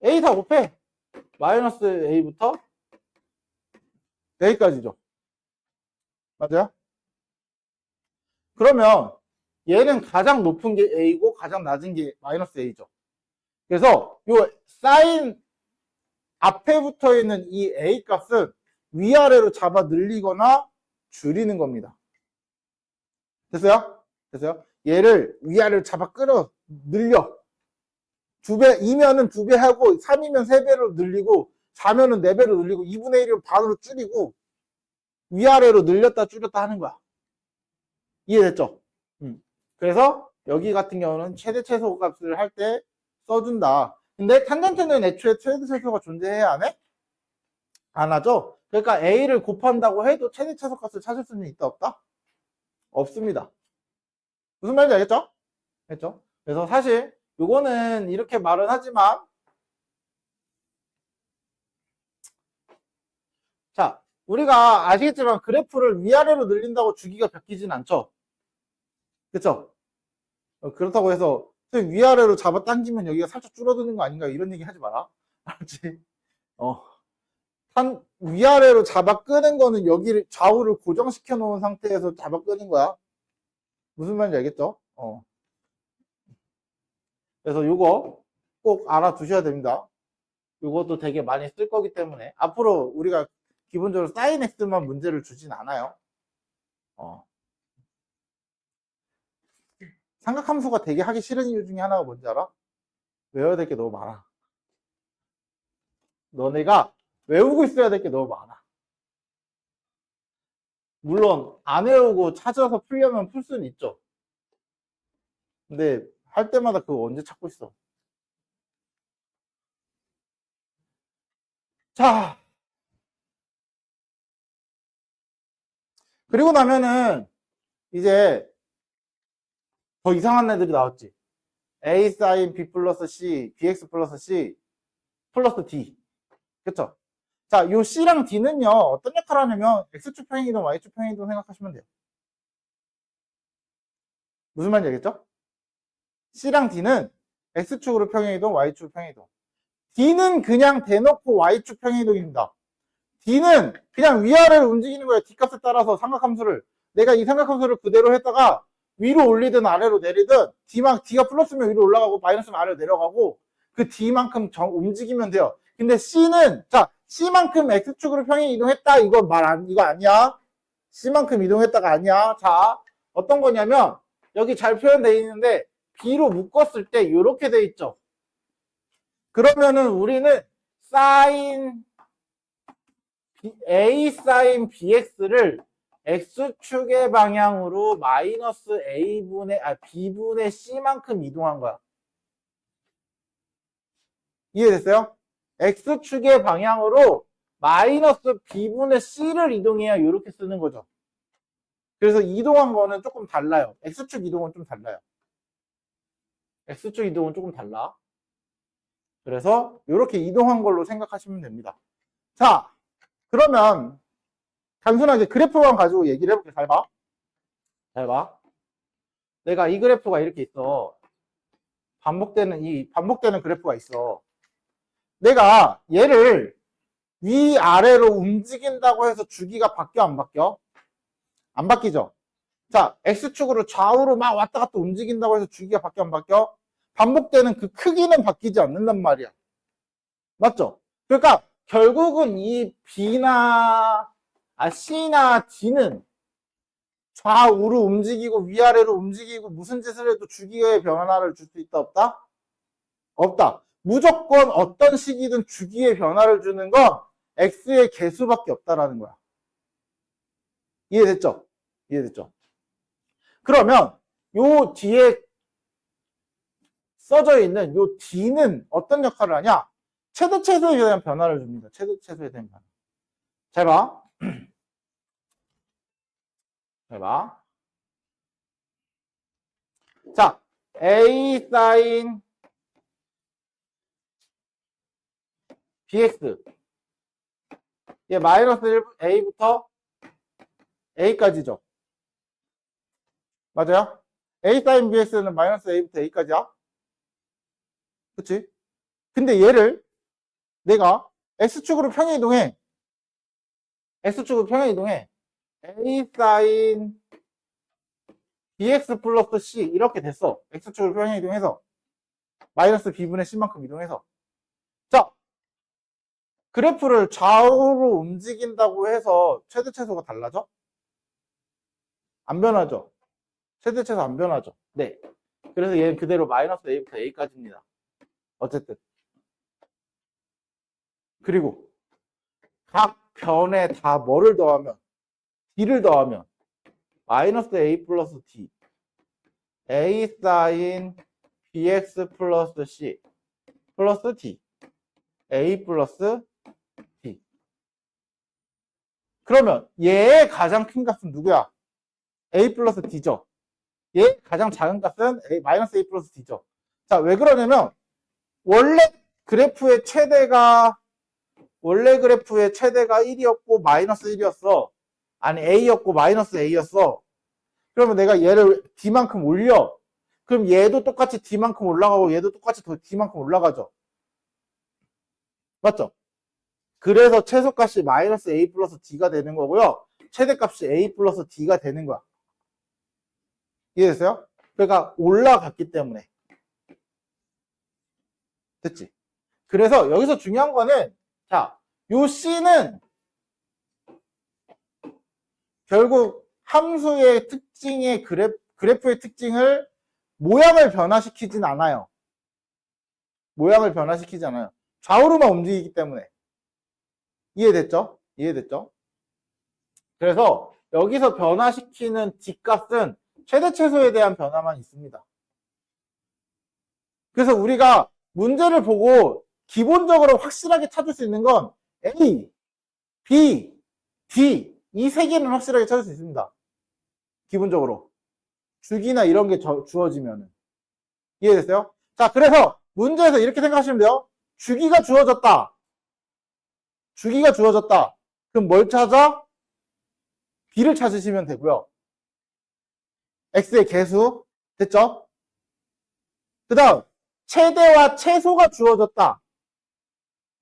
a 다 곱해. 마이너스 a부터 a까지죠. 맞아요? 그러면 얘는 가장 높은 게 a고 가장 낮은 게 마이너스 a죠. 그래서 요 사인 앞에 붙어 있는 이 a 값은 위아래로 잡아 늘리거나 줄이는 겁니다. 됐어요? 됐어요? 얘를 위아래로 잡아 끌어 늘려. 2배, 2면은 2배 하고 3이면 3배로 늘리고 4면은 4배로 늘리고 2분의 1이면 반으로 줄이고 위아래로 늘렸다 줄였다 하는 거야. 이해됐죠? 그래서 여기 같은 경우는 최대 최소 값을 할 때 써준다. 근데 탄젠트는 애초에 최대 최소가 존재해야 안 해? 안 하죠? 그러니까 A를 곱한다고 해도 최대 최소 값을 찾을 수는 있다 없다? 없습니다. 무슨 말인지 알겠죠? 알겠죠? 그래서 사실 요거는 이렇게 말은 하지만 자, 우리가 아시겠지만 그래프를 위아래로 늘린다고 주기가 바뀌진 않죠? 그쵸? 그렇다고 해서 위아래로 잡아당기면 여기가 살짝 줄어드는 거 아닌가 이런 얘기 하지 마라. 알았지? 위아래로 잡아 끄는 거는 여기를 좌우를 고정시켜 놓은 상태에서 잡아 끄는 거야. 무슨 말인지 알겠죠? 그래서 요거 꼭 알아두셔야 됩니다. 요것도 되게 많이 쓸 거기 때문에 앞으로 우리가 기본적으로 사인 x만 문제를 주진 않아요. 삼각함수가 되게 하기 싫은 이유 중에 하나가 뭔지 알아? 외워야 될 게 너무 많아. 너네가 외우고 있어야 될 게 너무 많아. 물론 안 외우고 찾아서 풀려면 풀 수는 있죠. 근데 할 때마다 그거 언제 찾고 있어. 자, 그리고 나면은 이제 더 이상한 애들이 나왔지. a sin b 플러스 c, bx 플러스 c 플러스 d. 그쵸? 자, 요 c랑 d는요 어떤 역할을 하냐면 x축 평행이동, y축 평행이동 생각하시면 돼요. 무슨 말인지 알겠죠? c랑 d는 x축으로 평행이동, y축 평행이동. d는 그냥 대놓고 y축 평행이동입니다. d는 그냥 위아래로 움직이는 거예요. d값에 따라서 삼각함수를. 내가 이 삼각함수를 그대로 했다가 위로 올리든 아래로 내리든 d가 플러스면 위로 올라가고 마이너스면 아래로 내려가고 그 d만큼 움직이면 돼요. 근데 c는 자 c만큼 x축으로 평행 이동했다 이거 이거 아니야. c만큼 이동했다가 아니야. 자 어떤 거냐면 여기 잘 표현되어 있는데 b로 묶었을 때 이렇게 돼 있죠. 그러면은 우리는 a sin bx를 x축의 방향으로 마이너스 b분의 c만큼 이동한 거야. 이해됐어요? x축의 방향으로 마이너스 b분의 c를 이동해야 이렇게 쓰는 거죠. 그래서 이동한 거는 조금 달라요. x축 이동은 좀 달라요. x축 이동은 조금 달라. 그래서 이렇게 이동한 걸로 생각하시면 됩니다. 자, 그러면 단순하게 그래프만 가지고 얘기를 해볼게. 잘 봐. 잘 봐. 내가 이 그래프가 이렇게 있어. 반복되는 그래프가 있어. 내가 얘를 위아래로 움직인다고 해서 주기가 바뀌어, 안 바뀌어? 안 바뀌죠? 자, X축으로 좌우로 막 왔다 갔다 움직인다고 해서 주기가 바뀌어, 안 바뀌어? 반복되는 그 크기는 바뀌지 않는단 말이야. 맞죠? 그러니까 결국은 이 C나 D는 좌우로 움직이고 위아래로 움직이고 무슨 짓을 해도 주기의 변화를 줄 수 있다, 없다? 없다. 무조건 어떤 식이든 주기의 변화를 주는 건 X의 개수밖에 없다라는 거야. 이해됐죠? 이해됐죠? 그러면 요 뒤에 써져 있는 요 D는 어떤 역할을 하냐? 최대 최소에 대한 변화를 줍니다. 최대 최소에 대한 변화. 잘 봐. 잘 봐. 자, A 사인 BX. 얘 마이너스 1, A부터 A까지죠. 맞아요? A 사인 BX는 마이너스 A부터 A까지야. 그치? 근데 얘를 내가 X축으로 평행 이동해. X축으로 평행 이동해. A 사인 BX 플러스 C 이렇게 됐어. X축으로 평행 이동해서 마이너스 B분의 C만큼 이동해서. 자, 그래프를 좌우로 움직인다고 해서 최대 최소가 달라져? 안 변하죠? 최대 최소 안 변하죠? 네. 그래서 얘는 그대로 마이너스 A부터 A까지입니다. 어쨌든. 그리고 각 변에 다 뭐를 더하면 D를 더하면 마이너스 A 플러스 D A 사인 BX 플러스 C 플러스 D A 플러스 D. 그러면 얘의 가장 큰 값은 누구야? A 플러스 D죠. 얘의 가장 작은 값은 마이너스 A 플러스 D죠. 자, 왜 그러냐면 원래 그래프의 최대가 1이었고 마이너스 1이었어. 아니 A였고 마이너스 A였어. 그러면 내가 얘를 D만큼 올려. 그럼 얘도 똑같이 D만큼 올라가고 얘도 똑같이 D만큼 올라가죠. 맞죠? 그래서 최소값이 마이너스 A 플러스 D가 되는 거고요. 최대값이 A 플러스 D가 되는 거야. 이해됐어요? 그러니까 올라갔기 때문에. 됐지? 그래서 여기서 중요한 거는 자, 요 C는 결국 함수의 특징의 그래프의 특징을 모양을 변화시키진 않아요. 모양을 변화시키지 않아요. 좌우로만 움직이기 때문에. 이해됐죠? 이해됐죠? 그래서 여기서 변화시키는 D값은 최대 최소에 대한 변화만 있습니다. 그래서 우리가 문제를 보고 기본적으로 확실하게 찾을 수 있는 건 A, B, D 이 세 개는 확실하게 찾을 수 있습니다. 기본적으로. 주기나 이런 게 주어지면. 이해됐어요? 자, 그래서 문제에서 이렇게 생각하시면 돼요. 주기가 주어졌다. 주기가 주어졌다. 그럼 뭘 찾아? B를 찾으시면 되고요. X의 개수. 됐죠? 그 다음, 최대와 최소가 주어졌다.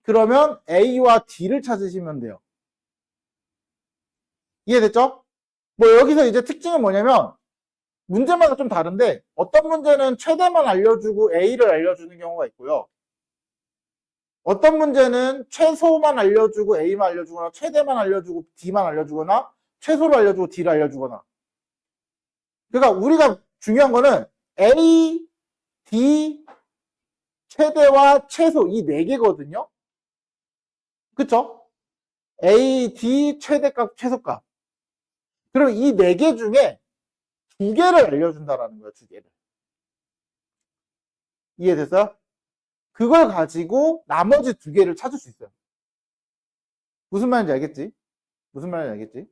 그러면 A와 D를 찾으시면 돼요. 이해됐죠? 뭐 여기서 이제 특징은 뭐냐면 문제마다 좀 다른데 어떤 문제는 최대만 알려주고 A를 알려주는 경우가 있고요. 어떤 문제는 최소만 알려주고 A만 알려주거나 최대만 알려주고 D만 알려주거나 최소를 알려주고 D를 알려주거나. 그러니까 우리가 중요한 거는 A, D, 최대와 최소 이 네 개거든요. 그쵸? A, D, 최대값, 최소값. 그럼 이 네 개 중에 두 개를 알려준다라는 거예요. 두 개를. 이해됐어요? 그걸 가지고 나머지 두 개를 찾을 수 있어요. 무슨 말인지 알겠지? 무슨 말인지 알겠지?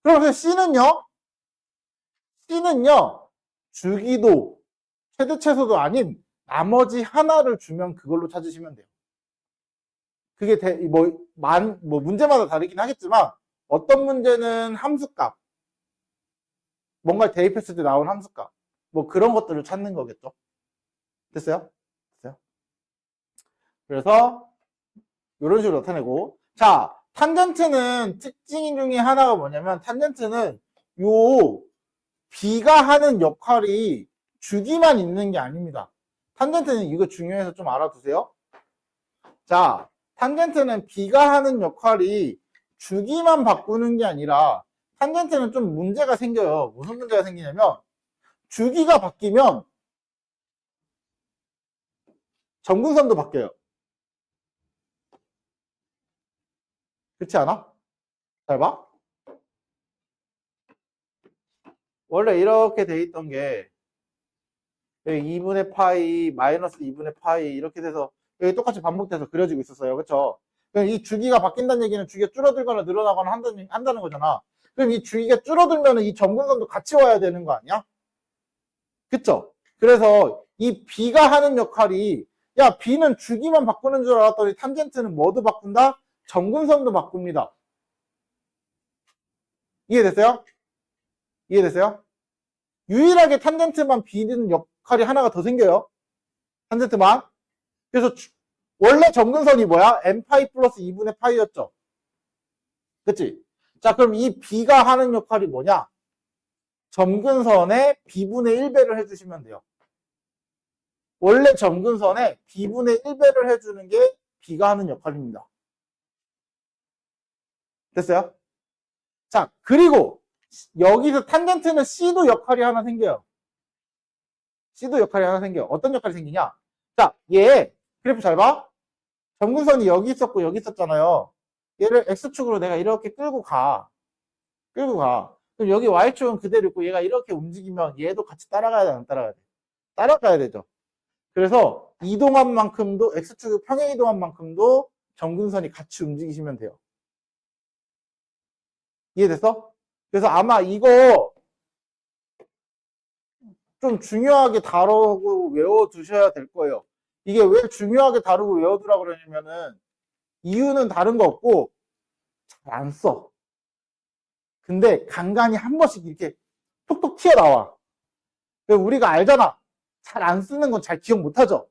그럼 C는요, 주기도, 최대 최소도 아닌 나머지 하나를 주면 그걸로 찾으시면 돼요. 그게 뭐 문제마다 다르긴 하겠지만 어떤 문제는 함수값, 뭔가 대입했을 때 나온 함수값, 뭐 그런 것들을 찾는 거겠죠. 됐어요? 됐어요? 그래서 이런 식으로 나타내고, 자, 탄젠트는 특징 중에 하나가 뭐냐면 탄젠트는 요 B가 하는 역할이 주기만 있는 게 아닙니다. 탄젠트는 이거 중요해서 좀 알아두세요. 자, 탄젠트는 B가 하는 역할이 주기만 바꾸는 게 아니라 탄젠트는 좀 문제가 생겨요. 무슨 문제가 생기냐면 주기가 바뀌면 점근선도 바뀌어요. 그렇지 않아? 잘 봐. 원래 이렇게 돼 있던 게 2분의 파이 마이너스 2분의 파이 이렇게 돼서 여기 똑같이 반복돼서 그려지고 있었어요. 그렇죠? 그럼 이 주기가 바뀐다는 얘기는 주기가 줄어들거나 늘어나거나 한다는 거잖아. 그럼 이 주기가 줄어들면 이 점근선도 같이 와야 되는 거 아니야? 그쵸? 그래서 이 B가 하는 역할이, 야, B는 주기만 바꾸는 줄 알았더니 탄젠트는 뭐도 바꾼다? 점근선도 바꿉니다. 이해됐어요? 이해됐어요? 유일하게 탄젠트만 B는 역할이 하나가 더 생겨요. 탄젠트만. 그래서 원래 점근선이 뭐야? n파이 플러스 2분의 파이였죠. 그치? 자, 그럼 이 B가 하는 역할이 뭐냐? 점근선에 B분의 1배를 해주시면 돼요. 원래 점근선에 B분의 1배를 해주는 게 B가 하는 역할입니다. 됐어요? 자, 그리고 여기서 탄젠트는 C도 역할이 하나 생겨요. C도 역할이 하나 생겨요. 어떤 역할이 생기냐? 자, 얘 그래프 잘 봐. 점근선이 여기 있었고 여기 있었잖아요. 얘를 X축으로 내가 이렇게 끌고 가. 끌고 가. 그럼 여기 Y축은 그대로 있고 얘가 이렇게 움직이면 얘도 같이 따라가야 돼, 안 따라가야 돼? 따라가야 되죠. 그래서 이동한 만큼도 X축이 평행 이동한 만큼도 점근선이 같이 움직이시면 돼요. 이해됐어? 그래서 아마 이거 좀 중요하게 다루고 외워두셔야 될 거예요. 이게 왜 중요하게 다루고 외워두라 그러냐면은 이유는 다른 거 없고 잘 안 써. 근데 간간히 한 번씩 이렇게 톡톡 튀어나와. 우리가 알잖아. 잘 안 쓰는 건 잘 기억 못하죠.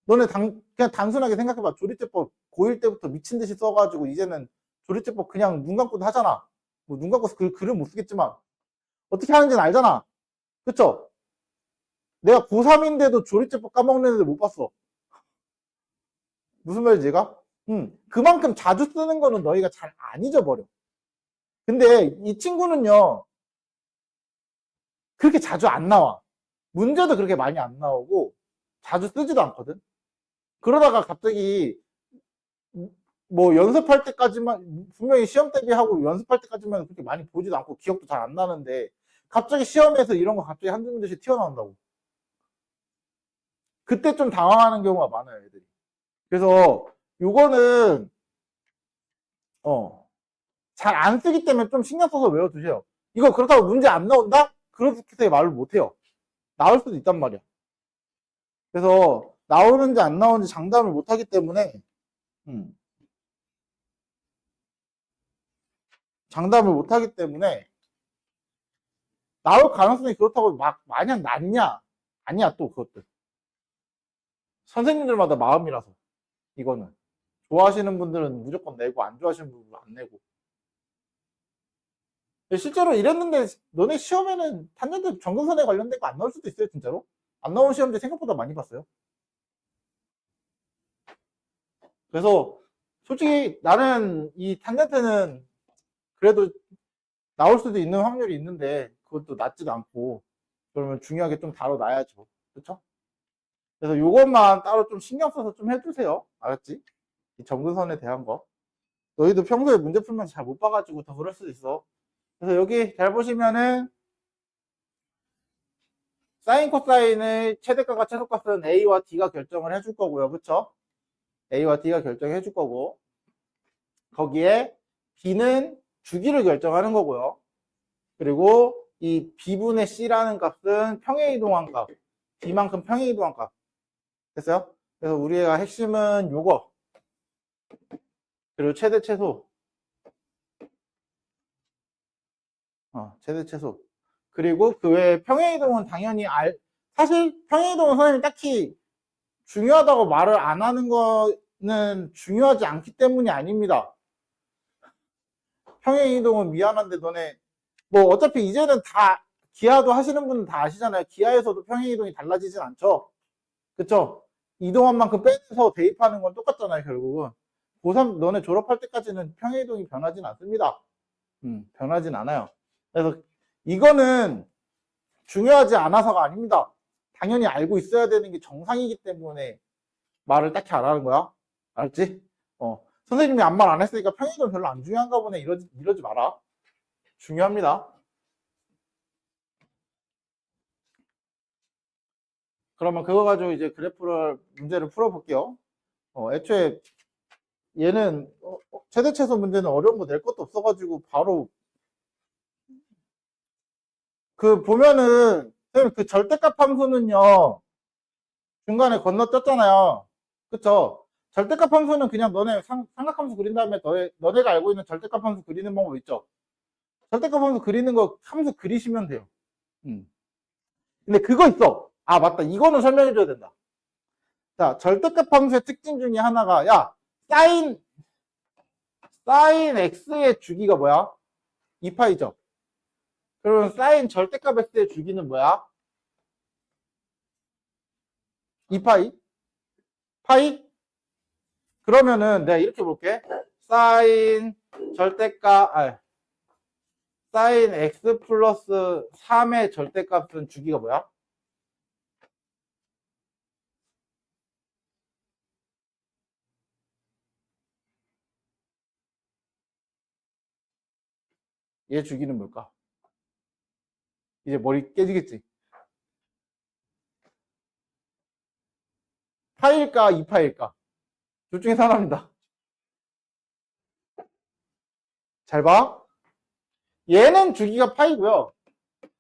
너네 그냥 단순하게 생각해봐. 조리제법 고1 때부터 미친 듯이 써가지고 이제는 조리제법 그냥 눈 감고도 하잖아. 뭐 눈 감고서 글은 못 쓰겠지만 어떻게 하는지는 알잖아. 그쵸? 내가 고3인데도 조리제법 까먹는 애들 못 봤어. 무슨 말인지 얘가? 그만큼 자주 쓰는 거는 너희가 잘 안 잊어버려. 근데 이 친구는요, 그렇게 자주 안 나와. 문제도 그렇게 많이 안 나오고, 자주 쓰지도 않거든? 그러다가 갑자기, 뭐 연습할 때까지만, 분명히 시험 대비하고 연습할 때까지만 그렇게 많이 보지도 않고 기억도 잘 안 나는데, 갑자기 시험에서 이런 거 갑자기 한두 문제씩 튀어나온다고. 그때 좀 당황하는 경우가 많아요, 애들이. 그래서, 요거는, 잘 안 쓰기 때문에 좀 신경 써서 외워두세요. 이거 그렇다고 문제 안 나온다? 그렇게 말을 못해요. 나올 수도 있단 말이야. 그래서 나오는지 안 나오는지 장담을 못하기 때문에 장담을 못하기 때문에 나올 가능성이 그렇다고 막 마냥 낮냐? 아니야. 또 그것도 선생님들마다 마음이라서. 이거는 좋아하시는 분들은 무조건 내고 안 좋아하시는 분들은 안 내고. 실제로 이랬는데 너네 시험에는 탄젠트 점근선에 관련된 거 안 나올 수도 있어요. 진짜로 안 나온 시험들 생각보다 많이 봤어요. 그래서 솔직히 나는 이 탄젠트는 그래도 나올 수도 있는 확률이 있는데 그것도 낮지도 않고 그러면 중요하게 좀 다뤄놔야죠. 그렇죠? 그래서 요것만 따로 좀 신경 써서 좀 해주세요. 알았지? 이 점근선에 대한 거. 너희도 평소에 문제 풀면서 잘 못 봐가지고 더 그럴 수도 있어. 그래서 여기 잘 보시면은 사인 코사인의 최대값과 최소값은 A와 D가 결정을 해줄 거고요. 그쵸? A와 D가 결정해 줄 거고 거기에 B는 주기를 결정하는 거고요. 그리고 이 B분의 C라는 값은 평행이동한 값, B만큼 평행이동한 값. 됐어요? 그래서 우리가 핵심은 요거. 그리고 최대 최소. 최대 최소. 그리고 그 외에 평행이동은 당연히 사실 평행이동은 선생님이 딱히 중요하다고 말을 안 하는 거는 중요하지 않기 때문이 아닙니다. 평행이동은 미안한데 너네 뭐 어차피 이제는 다 기하도 하시는 분은 다 아시잖아요. 기하에서도 평행이동이 달라지진 않죠. 그쵸? 이동한 만큼 빼서 대입하는 건 똑같잖아요, 결국은. 고3 너네 졸업할 때까지는 평행이동이 변하진 않습니다. 변하진 않아요. 그래서 이거는 중요하지 않아서가 아닙니다. 당연히 알고 있어야 되는 게 정상이기 때문에 말을 딱히 안 하는 거야. 알았지? 선생님이 아무 말 안 했으니까 평행이동 별로 안 중요한가 보네. 이러지 마라. 중요합니다. 그러면 그거 가지고 이제 문제를 풀어볼게요. 애초에 얘는 최대 최소 문제는 어려운 거 낼 것도 없어가지고 바로 그 보면은 선생님 그 절대값 함수는요 중간에 건너뛰었잖아요. 그쵸? 절대값 함수는 그냥 너네 삼각함수 그린 다음에 너네가 알고 있는 절대값 함수 그리는 방법 있죠? 절대값 함수 그리는 거 함수 그리시면 돼요. 근데 그거 있어. 아 맞다. 이거는 설명해 줘야 된다. 자, 절대값 함수의 특징 중에 하나가 야 사인 x의 주기가 뭐야? 2파이죠. 그러면 사인 절대값 x의 주기는 뭐야? 2파이? 파이? 그러면은 내가 이렇게 볼게. 사인 사인 x 플러스 3의 절대값은 주기가 뭐야? 얘 주기는 뭘까? 이제 머리 깨지겠지? 파일까 2파일까? 둘 중에 하나입니다. 잘 봐. 얘는 주기가 파이고요.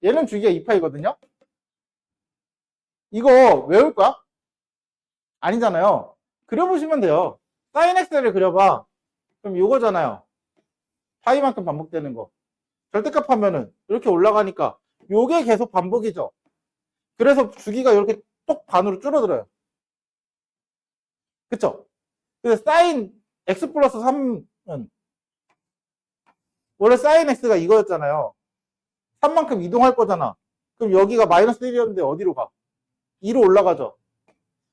얘는 주기가 2파이거든요. 이거 외울 거야? 아니잖아요. 그려보시면 돼요. 사인 x를 그려봐. 그럼 이거잖아요. 파이만큼 반복되는 거. 절대값 하면은 이렇게 올라가니까 요게 계속 반복이죠. 그래서 주기가 이렇게 똑 반으로 줄어들어요. 그쵸? 그래서 사인 x 플러스 3은 원래 사인 x가 이거였잖아요. 3만큼 이동할 거잖아. 그럼 여기가 마이너스 1이었는데 어디로 가? 2로 올라가죠.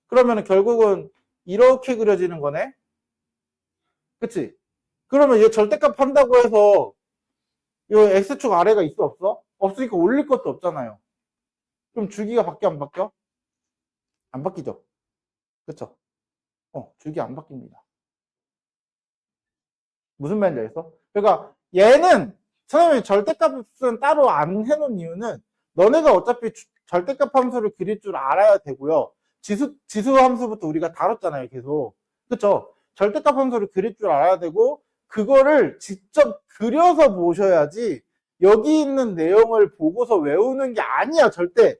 그러면 결국은 이렇게 그려지는 거네. 그치? 그러면 얘 절대값 한다고 해서 이 x축 아래가 있어 없어? 없으니까 올릴 것도 없잖아요. 그럼 주기가 바뀌어 안 바뀌어? 안 바뀌죠. 그쵸? 주기 안 바뀝니다. 무슨 말인지 알겠어? 그러니까 얘는 선생님이 절대값은 따로 안 해놓은 이유는 너네가 어차피 절대값 함수를 그릴 줄 알아야 되고요. 지수 함수부터 우리가 다뤘잖아요, 계속. 그쵸? 절대값 함수를 그릴 줄 알아야 되고 그거를 직접 그려서 보셔야지 여기 있는 내용을 보고서 외우는 게 아니야, 절대.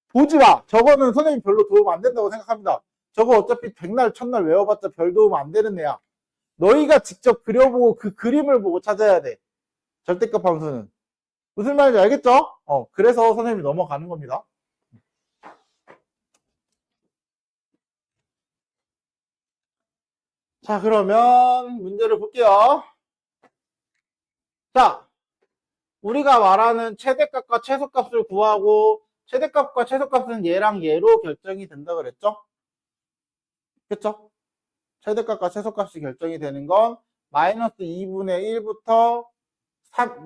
보지 마. 저거는 선생님 별로 도움 안 된다고 생각합니다. 저거 어차피 백날 첫날 외워봤자 별 도움 안 되는 애야. 너희가 직접 그려보고 그 그림을 보고 찾아야 돼. 절대값 함수는. 무슨 말인지 알겠죠? 그래서 선생님이 넘어가는 겁니다. 자, 그러면 문제를 볼게요. 자, 우리가 말하는 최대값과 최소값을 구하고 최대값과 최소값은 얘랑 얘로 결정이 된다 그랬죠? 그쵸? 최대값과 최소값이 결정이 되는 건 마이너스 2분의 1부터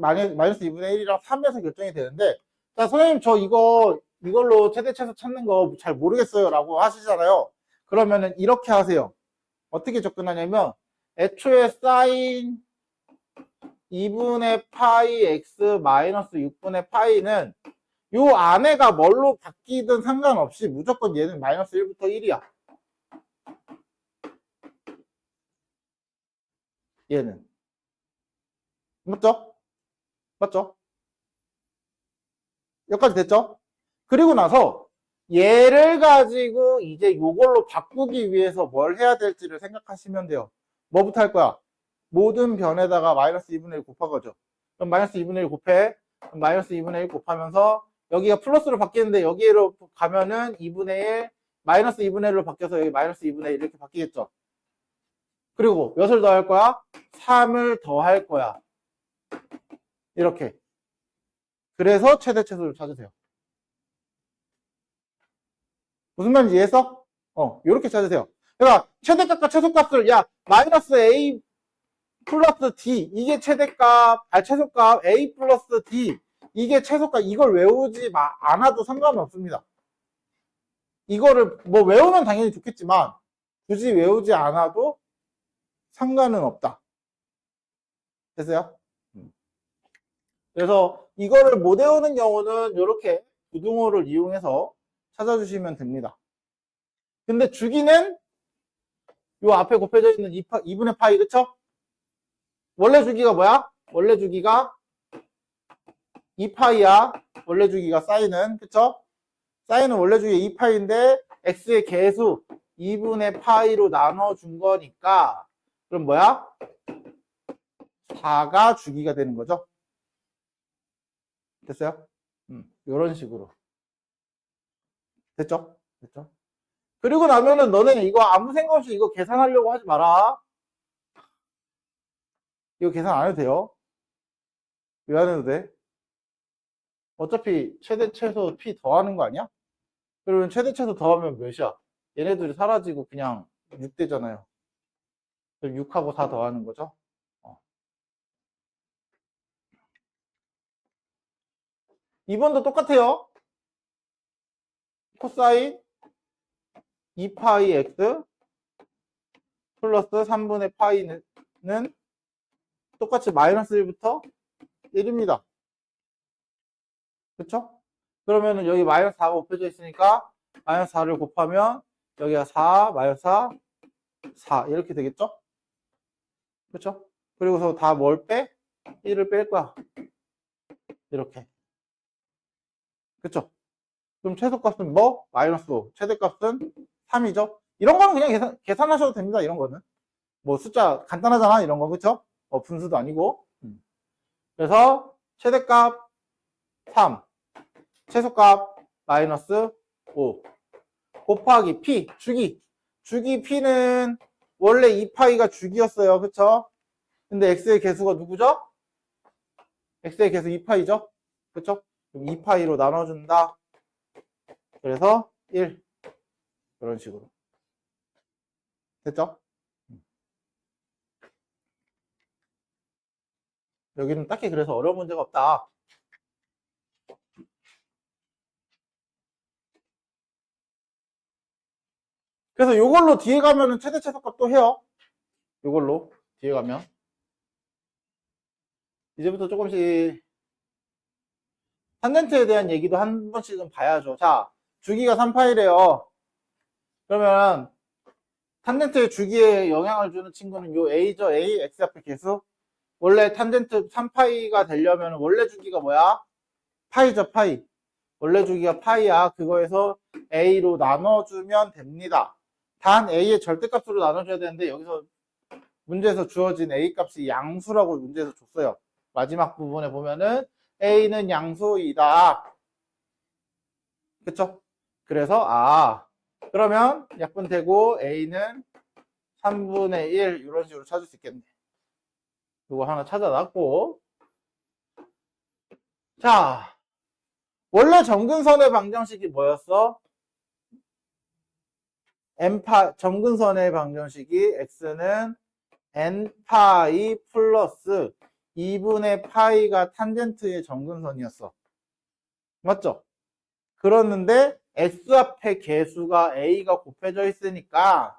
마이너스 2분의 1이랑 3에서 결정이 되는데 자 선생님 저 이걸로 최대 최소 찾는 거 잘 모르겠어요 라고 하시잖아요. 그러면은 이렇게 하세요. 어떻게 접근하냐면 애초에 사인 2분의 파이 x 마이너스 6분의 파이는 요 안에가 뭘로 바뀌든 상관없이 무조건 얘는 마이너스 1부터 1이야. 얘는 맞죠? 맞죠? 여기까지 됐죠? 그리고 나서 얘를 가지고 이제 요걸로 바꾸기 위해서 뭘 해야 될지를 생각하시면 돼요. 뭐부터 할 거야? 모든 변에다가 마이너스 2분의 1 곱하거죠. 그럼 마이너스 2분의 1 곱해. 그럼 마이너스 2분의 1 곱하면서 여기가 플러스로 바뀌는데 여기로 가면은 2분의 1, 마이너스 2분의 1로 바뀌어서 여기 마이너스 2분의 1 이렇게 바뀌겠죠. 그리고 몇을 더할 거야? 3을 더할 거야. 이렇게. 그래서 최대 최소를 찾으세요. 무슨 말인지 이해했어? 요렇게 찾으세요. 그러니까 최대값과 최소값을 마이너스 a 플러스 d 이게 최대값, 최소값 a 플러스 d 이게 최소값 이걸 외우지 않아도 상관없습니다. 이거를 뭐 외우면 당연히 좋겠지만 굳이 외우지 않아도 상관은 없다. 됐어요? 그래서 이거를 못 외우는 경우는 이렇게 부등호를 이용해서 찾아주시면 됩니다. 근데 주기는 요 앞에 곱해져 있는 2분의 파이, 그쵸? 원래 주기가 뭐야? 원래 주기가 2파이야. 원래 주기가 사인은, 그쵸? 사인은 원래 주기 2파이인데 x의 개수 2분의 파이로 나눠준 거니까 그럼 뭐야? 4가 주기가 되는 거죠. 됐어요? 이런 식으로. 됐죠? 됐죠? 그리고 나면은 너네 이거 아무 생각 없이 이거 계산하려고 하지 마라. 이거 계산 안 해도 돼요. 왜 안 해도 돼? 어차피 최대 최소 p 더하는 거 아니야? 그러면 최대 최소 더하면 몇이야? 얘네들이 사라지고 그냥 6되잖아요. 그럼 6하고 4 더하는 거죠. 2번도 똑같아요. 코사인 2파이 x 플러스 3분의 파이는 똑같이 마이너스 1부터 1입니다. 그쵸? 그러면은 여기 마이너스 4가 곱해져 있으니까 마이너스 4를 곱하면 여기가 4, 마이너스 4, 4 이렇게 되겠죠? 그쵸? 그리고서 다 뭘 빼? 1을 뺄 거야. 이렇게. 그쵸? 그럼 최소값은 뭐? 마이너스 5. 최대값은 3이죠? 이런 거는 그냥 계산하셔도 됩니다. 이런 거는. 뭐 숫자 간단하잖아. 이런 거. 그쵸? 분수도 아니고. 그래서 최대값 3. 최소값 마이너스 5. 곱하기 p. 주기. 주기 p는 원래 2파이가 주기였어요. 그쵸? 근데 x의 개수가 누구죠? x의 개수 2파이죠? 그쵸? 그럼 2파이로 나눠준다. 그래서 1. 이런 식으로. 됐죠? 여기는 딱히 그래서 어려운 문제가 없다. 그래서 요걸로 뒤에 가면은 최대 최소값 또 해요. 요걸로 뒤에 가면. 이제부터 조금씩 탄젠트에 대한 얘기도 한 번씩은 봐야죠. 자, 주기가 3파이래요. 그러면 탄젠트의 주기에 영향을 주는 친구는 요 a죠. a, x 앞에 개수. 원래 탄젠트 3파이가 되려면 원래 주기가 뭐야? 파이죠, 파이. 원래 주기가 파이야. 그거에서 a로 나눠주면 됩니다. 단 a의 절대값으로 나눠줘야 되는데 여기서 문제에서 주어진 a 값이 양수라고 문제에서 줬어요. 마지막 부분에 보면은 a는 양수이다. 그쵸? 그래서 그러면 약분되고 a는 3분의 1 이런 식으로 찾을 수 있겠네. 이거 하나 찾아놨고, 자, 원래 점근선의 방정식이 뭐였어? 점근선의 방정식이 x는 n파이 플러스 2분의 파이가 탄젠트의 점근선이었어. 맞죠? 그렇는데 x 앞에 개수가 a가 곱해져 있으니까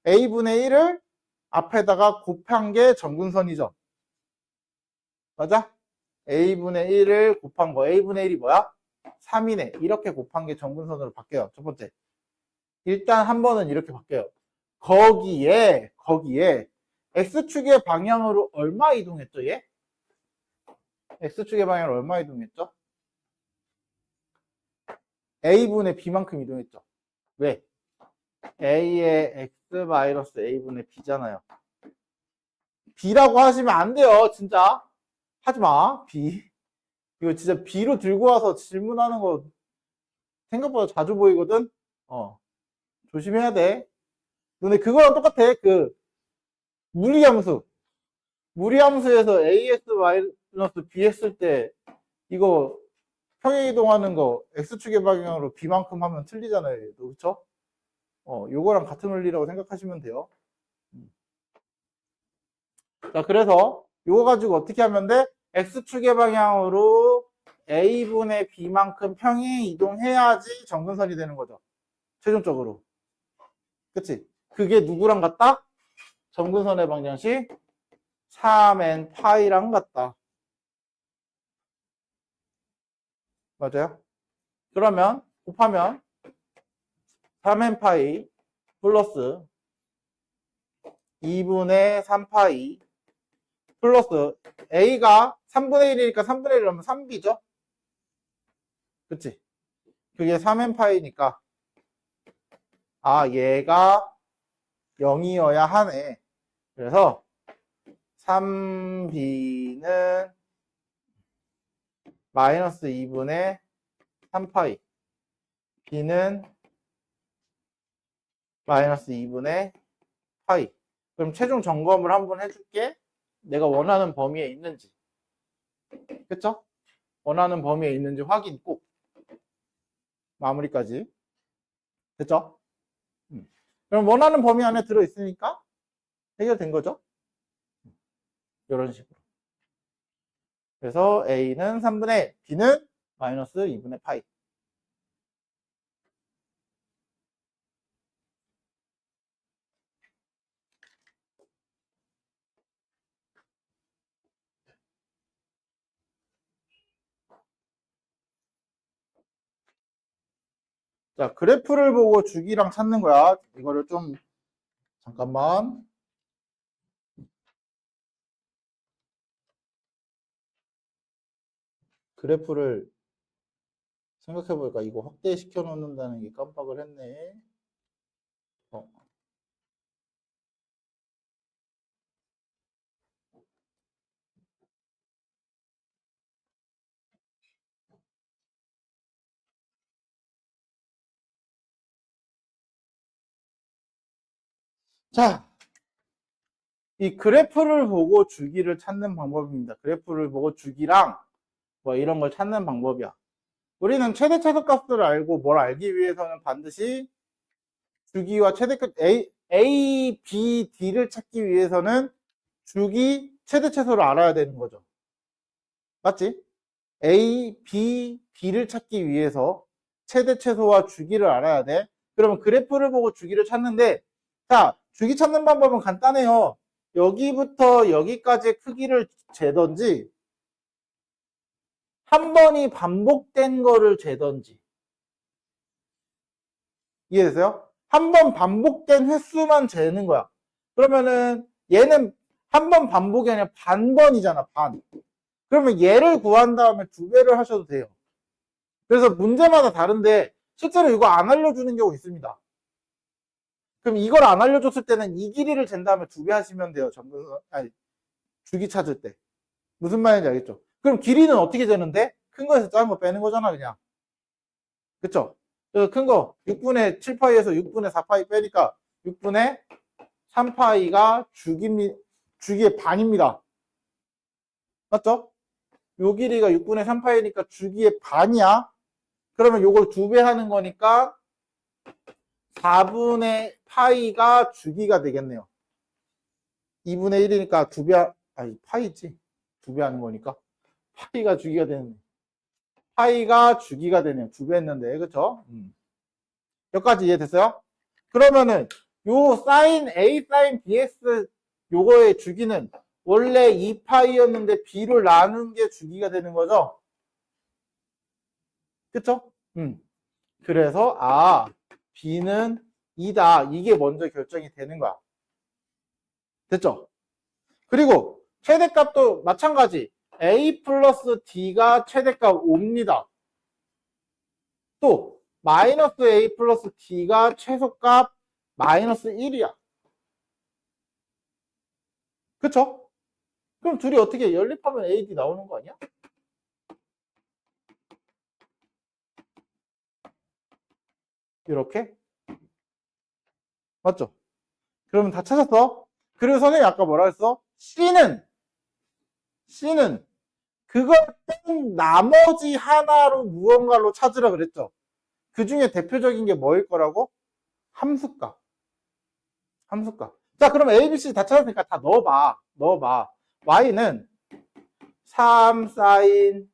a분의 1을 앞에다가 곱한 게 점근선이죠. 맞아? a분의 1을 곱한 거. a분의 1이 뭐야? 3이네. 이렇게 곱한 게 점근선으로 바뀌어요. 첫 번째. 일단 한 번은 이렇게 바뀌어요. 거기에 x축의 방향으로 얼마 이동했죠, 얘? x축의 방향으로 얼마 이동했죠? a분의 b만큼 이동했죠. 왜? a의 x-a분의 b잖아요. b라고 하시면 안 돼요. 진짜. 하지 마. b. 이거 진짜 b로 들고 와서 질문하는 거 생각보다 자주 보이거든? 조심해야 돼. 너네 그거랑 똑같아. 무리함수. 무리함수에서 as-b 했을 때, 이거 평행이동하는 거 x축의 방향으로 b만큼 하면 틀리잖아요. 그쵸? 요거랑 같은 원리라고 생각하시면 돼요. 자, 그래서 요거 가지고 어떻게 하면 돼? x축의 방향으로 a분의 b만큼 평행 이동해야지 정근선이 되는 거죠. 최종적으로. 그치? 그게 누구랑 같다? 정근선의 방정식 3n 파이랑 같다. 맞아요? 그러면 곱하면 3n 파이 플러스 2분의 3파이 플러스 a가 3분의 1이니까 3분의 1 하면 3b죠? 그치? 그게 3n 파이니까 얘가 0이어야 하네. 그래서 3b는 마이너스 2분의 3파이 b는 마이너스 2분의 파이. 그럼 최종 점검을 한번 해줄게. 내가 원하는 범위에 있는지. 그쵸? 원하는 범위에 있는지 확인 꼭. 마무리까지. 됐죠? 그럼 원하는 범위 안에 들어있으니까 해결된 거죠? 이런 식으로. 그래서 a는 3분의 1, b는 마이너스 2분의 파이. 자, 그래프를 보고 주기랑 찾는 거야. 이거를 좀 잠깐만. 그래프를 생각해보니까 이거 확대시켜 놓는다는 게 깜빡을 했네. 자, 이 그래프를 보고 주기를 찾는 방법입니다. 그래프를 보고 주기랑 뭐 이런 걸 찾는 방법이야. 우리는 최대 최소값을 알고 뭘 알기 위해서는 반드시 주기와 최대값 A, B, D를 찾기 위해서는 주기 최대 최소를 알아야 되는 거죠. 맞지? A, B, D를 찾기 위해서 최대 최소와 주기를 알아야 돼. 그러면 그래프를 보고 주기를 찾는데, 자, 주기 찾는 방법은 간단해요. 여기부터 여기까지의 크기를 재던지, 한 번이 반복된 거를 재던지. 이해되세요? 한 번 반복된 횟수만 재는 거야. 그러면은 얘는 한 번 반복이 아니라 반번이잖아, 반. 그러면 얘를 구한 다음에 2배를 하셔도 돼요. 그래서 문제마다 다른데 실제로 이거 안 알려주는 경우 있습니다. 그럼 이걸 안 알려줬을 때는 이 길이를 잰 다음에 2배 하시면 돼요. 주기 찾을 때. 무슨 말인지 알겠죠? 그럼 길이는 어떻게 재는데? 큰 거에서 작은 거 빼는 거잖아, 그냥. 그쵸? 그래서 큰 거 6분의 7파이에서 6분의 4파이 빼니까 6분의 3파이가 주기의 반입니다. 맞죠? 요 길이가 6분의 3파이니까 주기의 반이야. 그러면 요걸 2배 하는 거니까 4분의 파이가 주기가 되겠네요. 2분의 1이니까 2배, 파이지. 2배 하는 거니까. 파이가 주기가 되네. 파이가 주기가 되네요. 2배 했는데, 그쵸? 여기까지 이해됐어요? 그러면은, 요 사인 A, 사인 BX 요거의 주기는 원래 2파이였는데 B를 나눈 게 주기가 되는 거죠? 그쵸? 그래서, B는 2다. 이게 먼저 결정이 되는 거야. 됐죠? 그리고 최대값도 마찬가지. A 플러스 D가 최대값 5입니다. 또 마이너스 A 플러스 D가 최소값 마이너스 1이야. 그쵸? 그럼 둘이 어떻게 연립하면 AD 나오는 거 아니야? 이렇게? 맞죠? 그러면 다 찾았어? 그리고 선생님이 아까 뭐라 했어? C는 그걸 뺀 나머지 하나로 무언가로 찾으라 그랬죠? 그 중에 대표적인 게 뭐일 거라고? 함수값. 함수값. 자, 그럼 A, B, C 다 찾았으니까 다 넣어봐. Y는 3 사인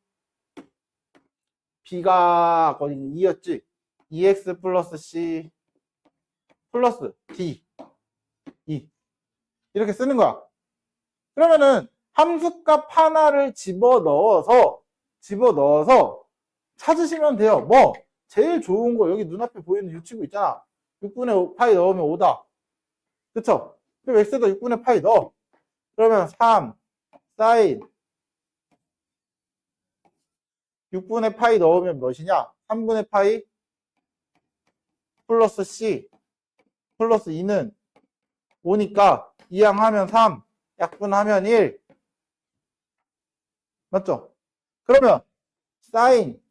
B가 거의 2였지? 2x 플러스 C 플러스 D 2 이렇게 쓰는 거야. 그러면은 함수값 하나를 집어넣어서 찾으시면 돼요. 뭐 제일 좋은 거 여기 눈앞에 보이는 유치구 있잖아. 6분의 5 파이 넣으면 5다. 그쵸? 그럼 x에다 6분의 파이 넣어. 그러면 3 사인 6분의 파이 넣으면 몇이냐? 3분의 파이 플러스 c 플러스 2는 5니까 이항하면 3 약분하면 1 맞죠? 그러면 사인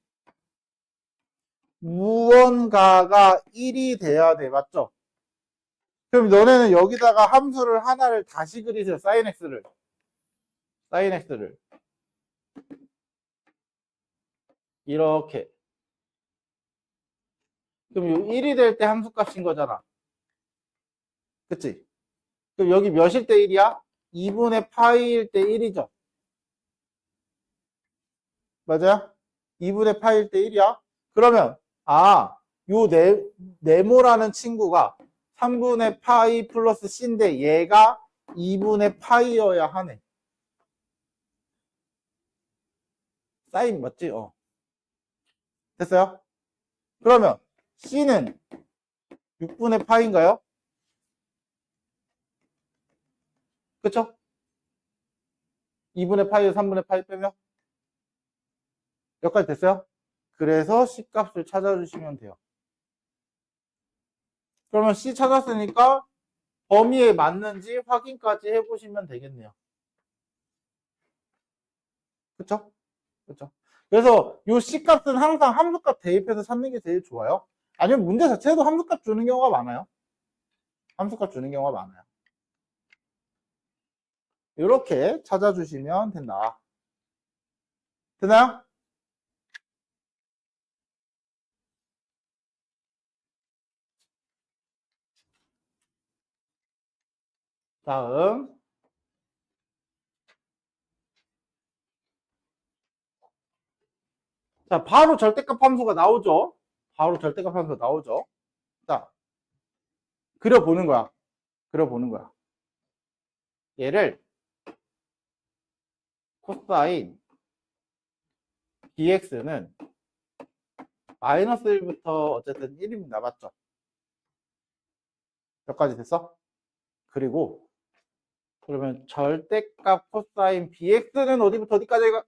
무언가가 1이 돼야 돼. 맞죠? 그럼 너네는 여기다가 함수를 하나를 다시 그리세요. 사인 x를 이렇게. 그럼 1이 될 때 함수값인 거잖아. 그치? 그럼 여기 몇일 때 1이야? 2분의 파이일 때 1이죠. 맞아요? 2분의 파이일 때 1이야? 그러면 요 네모라는 친구가 3분의 파이 플러스 c인데 얘가 2분의 파이여야 하네. 사인 맞지? 됐어요? 그러면 c는 6분의 파이인가요? 그쵸? 2분의 파이에서 3분의 파이 빼면 여기까지 됐어요? 그래서 C값을 찾아주시면 돼요. 그러면 C 찾았으니까 범위에 맞는지 확인까지 해보시면 되겠네요. 그쵸? 그쵸? 그래서 이 C값은 항상 함수값 대입해서 찾는 게 제일 좋아요. 아니면 문제 자체에도 함수값 주는 경우가 많아요. 함수값 주는 경우가 많아요. 이렇게 찾아주시면 된다. 되나요? 다음. 자, 바로 절대값 함수가 나오죠? 바로 절대값 함수가 나오죠? 자, 그려보는 거야. 얘를 코사인 bx는 마이너스 1부터 어쨌든 1입니다. 맞죠? 여기까지 됐어? 그리고 그러면 절대값 코사인 bx는 어디부터 어디까지가?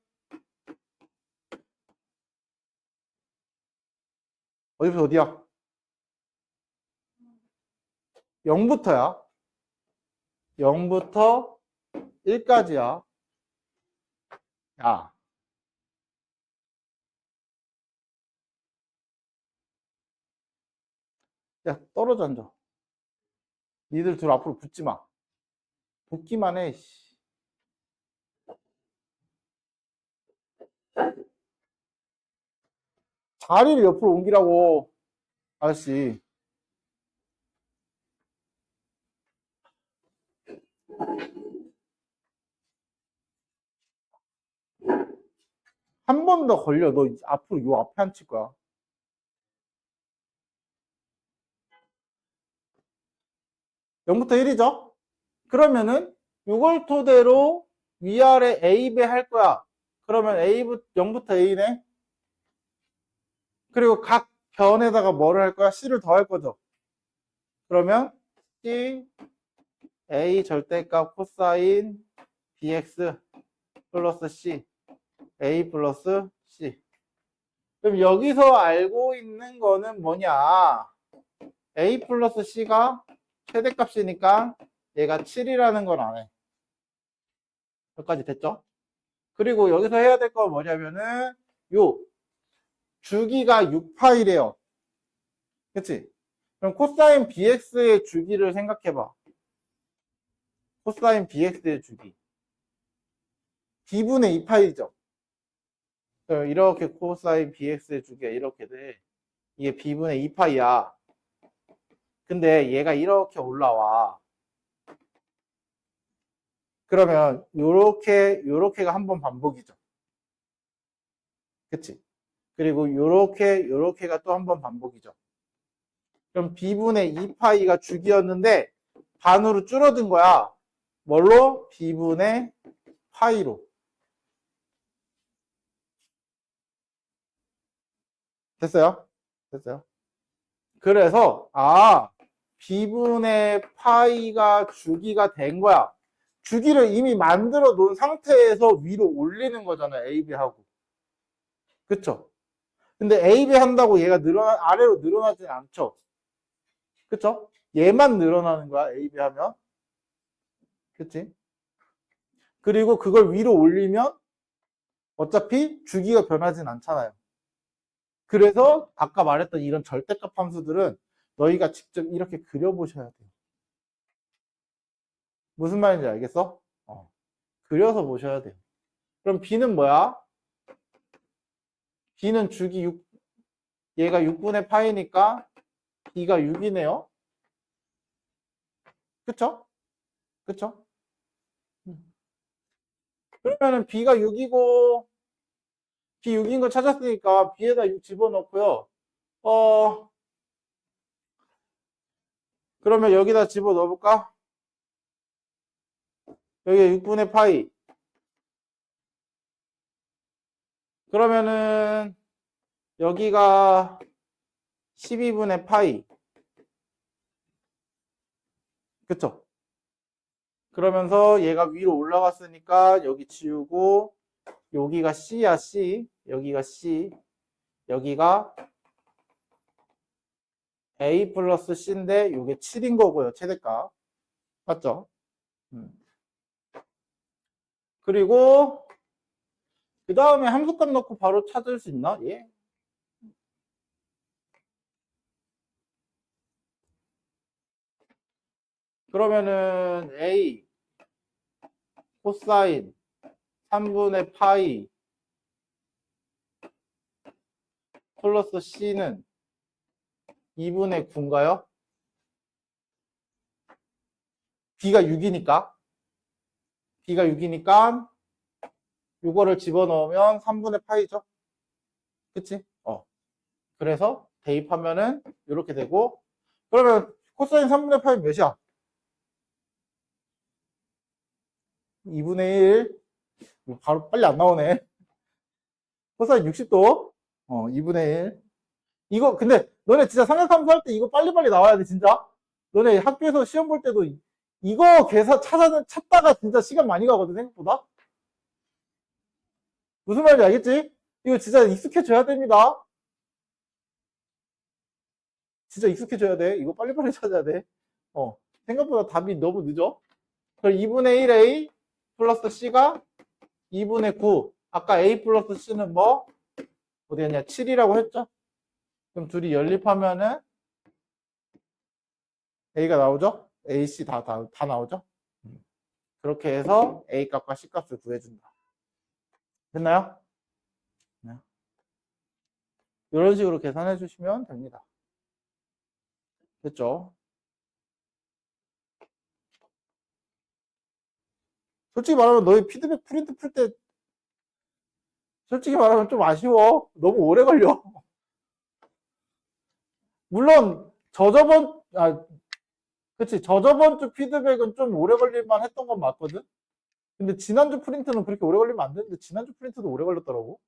어디부터 어디야? 0부터야. 0부터 1까지야. 야, 야 떨어져 앉아. 니들 둘 앞으로 붙지 마. 붙기만 해. 씨. 자리를 옆으로 옮기라고. 아저씨. 한 번 더 걸려. 너 앞으로 요 앞에 앉힐 거야. 영부터 1이죠? 그러면은 이걸 토대로 위아래 A, B 할 거야. 그러면 0부터 A네. 그리고 각 변에다가 뭐를 할 거야? C를 더할 거죠. 그러면 C, A 절대값 코사인 BX 플러스 C, A 플러스 C. 그럼 여기서 알고 있는 거는 뭐냐? A 플러스 C가 최대값이니까 얘가 7이라는 걸 안 해. 여기까지 됐죠? 그리고 여기서 해야 될 건 뭐냐면은 요 주기가 6파이래요. 그치? 그럼 코사인 bx의 주기를 생각해봐. 코사인 bx의 주기. b분의 2파이죠. 이렇게 코사인 bx의 주기가 이렇게 돼. 이게 b분의 2파이야. 근데 얘가 이렇게 올라와. 그러면 요렇게가 한 번 반복이죠. 그치? 그리고 요렇게가 또 한 번 반복이죠. 그럼 b분의 2파이가 주기였는데 반으로 줄어든 거야. 뭘로? b분의 파이로. 됐어요? 됐어요? 그래서 b분의 파이가 주기가 된 거야. 주기를 이미 만들어 놓은 상태에서 위로 올리는 거잖아. A, B 하고. 그쵸? 근데 A, B 한다고 얘가 아래로 늘어나진 않죠. 그쵸? 얘만 늘어나는 거야. A, B 하면. 그치? 그리고 그걸 위로 올리면 어차피 주기가 변하진 않잖아요. 그래서 아까 말했던 이런 절대값 함수들은 너희가 직접 이렇게 그려보셔야 돼요. 무슨 말인지 알겠어? 그려서 보셔야 돼요. 그럼 B는 뭐야? B는 주기 6, 얘가 6분의 파이니까 B가 6이네요. 그쵸? 그쵸? 그러면은 B가 6이고 B 6인 거 찾았으니까 B에다 6 집어넣고요. 그러면 여기다 집어넣어볼까? 여기에 6분의 파이. 그러면은 여기가 12분의 파이. 그쵸? 그러면서 얘가 위로 올라갔으니까 여기 지우고 여기가 C야, C. 여기가 C. 여기가 A 플러스 C인데 이게 7인 거고요. 최대값. 맞죠? 그리고 그 다음에 함수값 넣고 바로 찾을 수 있나? 예. 그러면은 A 코사인 3분의 파이 플러스 C는 2분의 9인가요? B가 6이니까 B가 6이니까 요거를 집어넣으면 3분의 파이죠. 그치? 그래서 대입하면은 이렇게 되고 그러면 코사인 3분의 파이 몇이야? 2분의 1 바로 빨리 안 나오네. 코사인 60도 2분의 1 이거 근데 너네 진짜 삼각함수 할 때 이거 빨리빨리 나와야 돼 진짜. 너네 학교에서 시험 볼 때도 이거 계산 찾다가 진짜 시간 많이 가거든 생각보다. 무슨 말인지 알겠지? 이거 진짜 익숙해져야 됩니다. 진짜 익숙해져야 돼. 이거 빨리빨리 찾아야 돼. 생각보다 답이 너무 늦어. 그럼 2분의 1A 플러스 C가 2분의 9. 아까 A 플러스 C는 뭐? 어디였냐? 7이라고 했죠? 그럼 둘이 연립하면은 A가 나오죠? A, C 다 나오죠? 그렇게 해서 A 값과 C 값을 구해준다. 됐나요? 네. 이런 식으로 계산해 주시면 됩니다. 됐죠? 솔직히 말하면 너희 피드백 프린트 풀 때 솔직히 말하면 좀 아쉬워. 너무 오래 걸려. 물론 저저번 주 피드백은 좀 오래 걸릴만 했던 건 맞거든. 근데 지난주 프린트는 그렇게 오래 걸리면 안 되는데 지난주 프린트도 오래 걸렸더라고.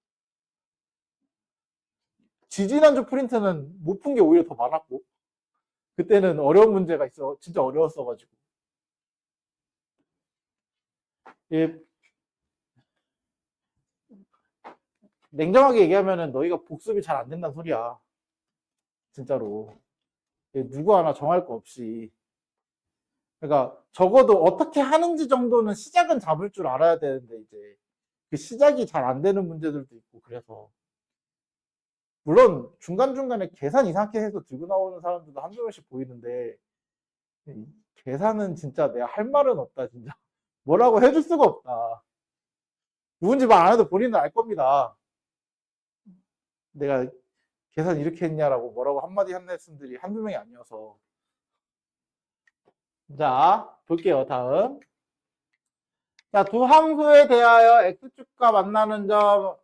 지지난주 프린트는 못 푼 게 오히려 더 많았고 그때는 어려운 문제가 있어. 진짜 어려웠어가지고. 예, 냉정하게 얘기하면은 너희가 복습이 잘 안 된다는 소리야. 진짜로. 누구 하나 정할 거 없이. 그러니까 적어도 어떻게 하는지 정도는 시작은 잡을 줄 알아야 되는데 이제 그 시작이 잘 안 되는 문제들도 있고 그래서 물론 중간중간에 계산 이상하게 해서 들고 나오는 사람들도 한두 명씩 보이는데 계산은 진짜 내가 할 말은 없다 진짜. 뭐라고 해줄 수가 없다. 누군지 말 안 해도 본인은 알 겁니다. 내가 계산 이렇게 했냐라고 뭐라고 한마디 한 말씀들이 한두 명이 아니어서. 자, 볼게요. 다음. 자, 두 함수에 대하여 x축과 만나는 점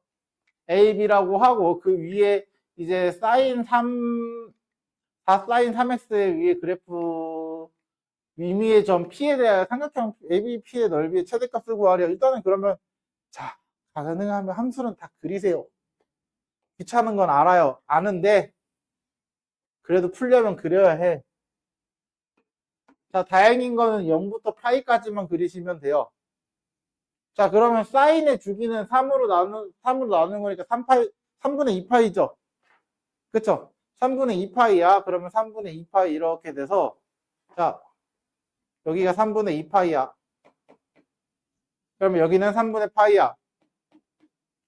a, b라고 하고 그 위에 이제 사인 3, 4사인 3x의 위에 그래프 위미의 점 p에 대하여 삼각형 ABP의 넓이의 최대값을 구하려. 일단은 그러면 자, 가능하면 함수는 다 그리세요. 귀찮은 건 알아요. 아는데 그래도 풀려면 그려야 해. 자, 다행인 거는 0부터 파이까지만 그리시면 돼요. 자, 그러면 사인의 주기는 3으로 나누는 거니까 3분의 2파이죠. 그쵸? 3분의 2파이야. 그러면 3분의 2파이 이렇게 돼서, 자, 여기가 3분의 2파이야. 그러면 여기는 3분의 파이야.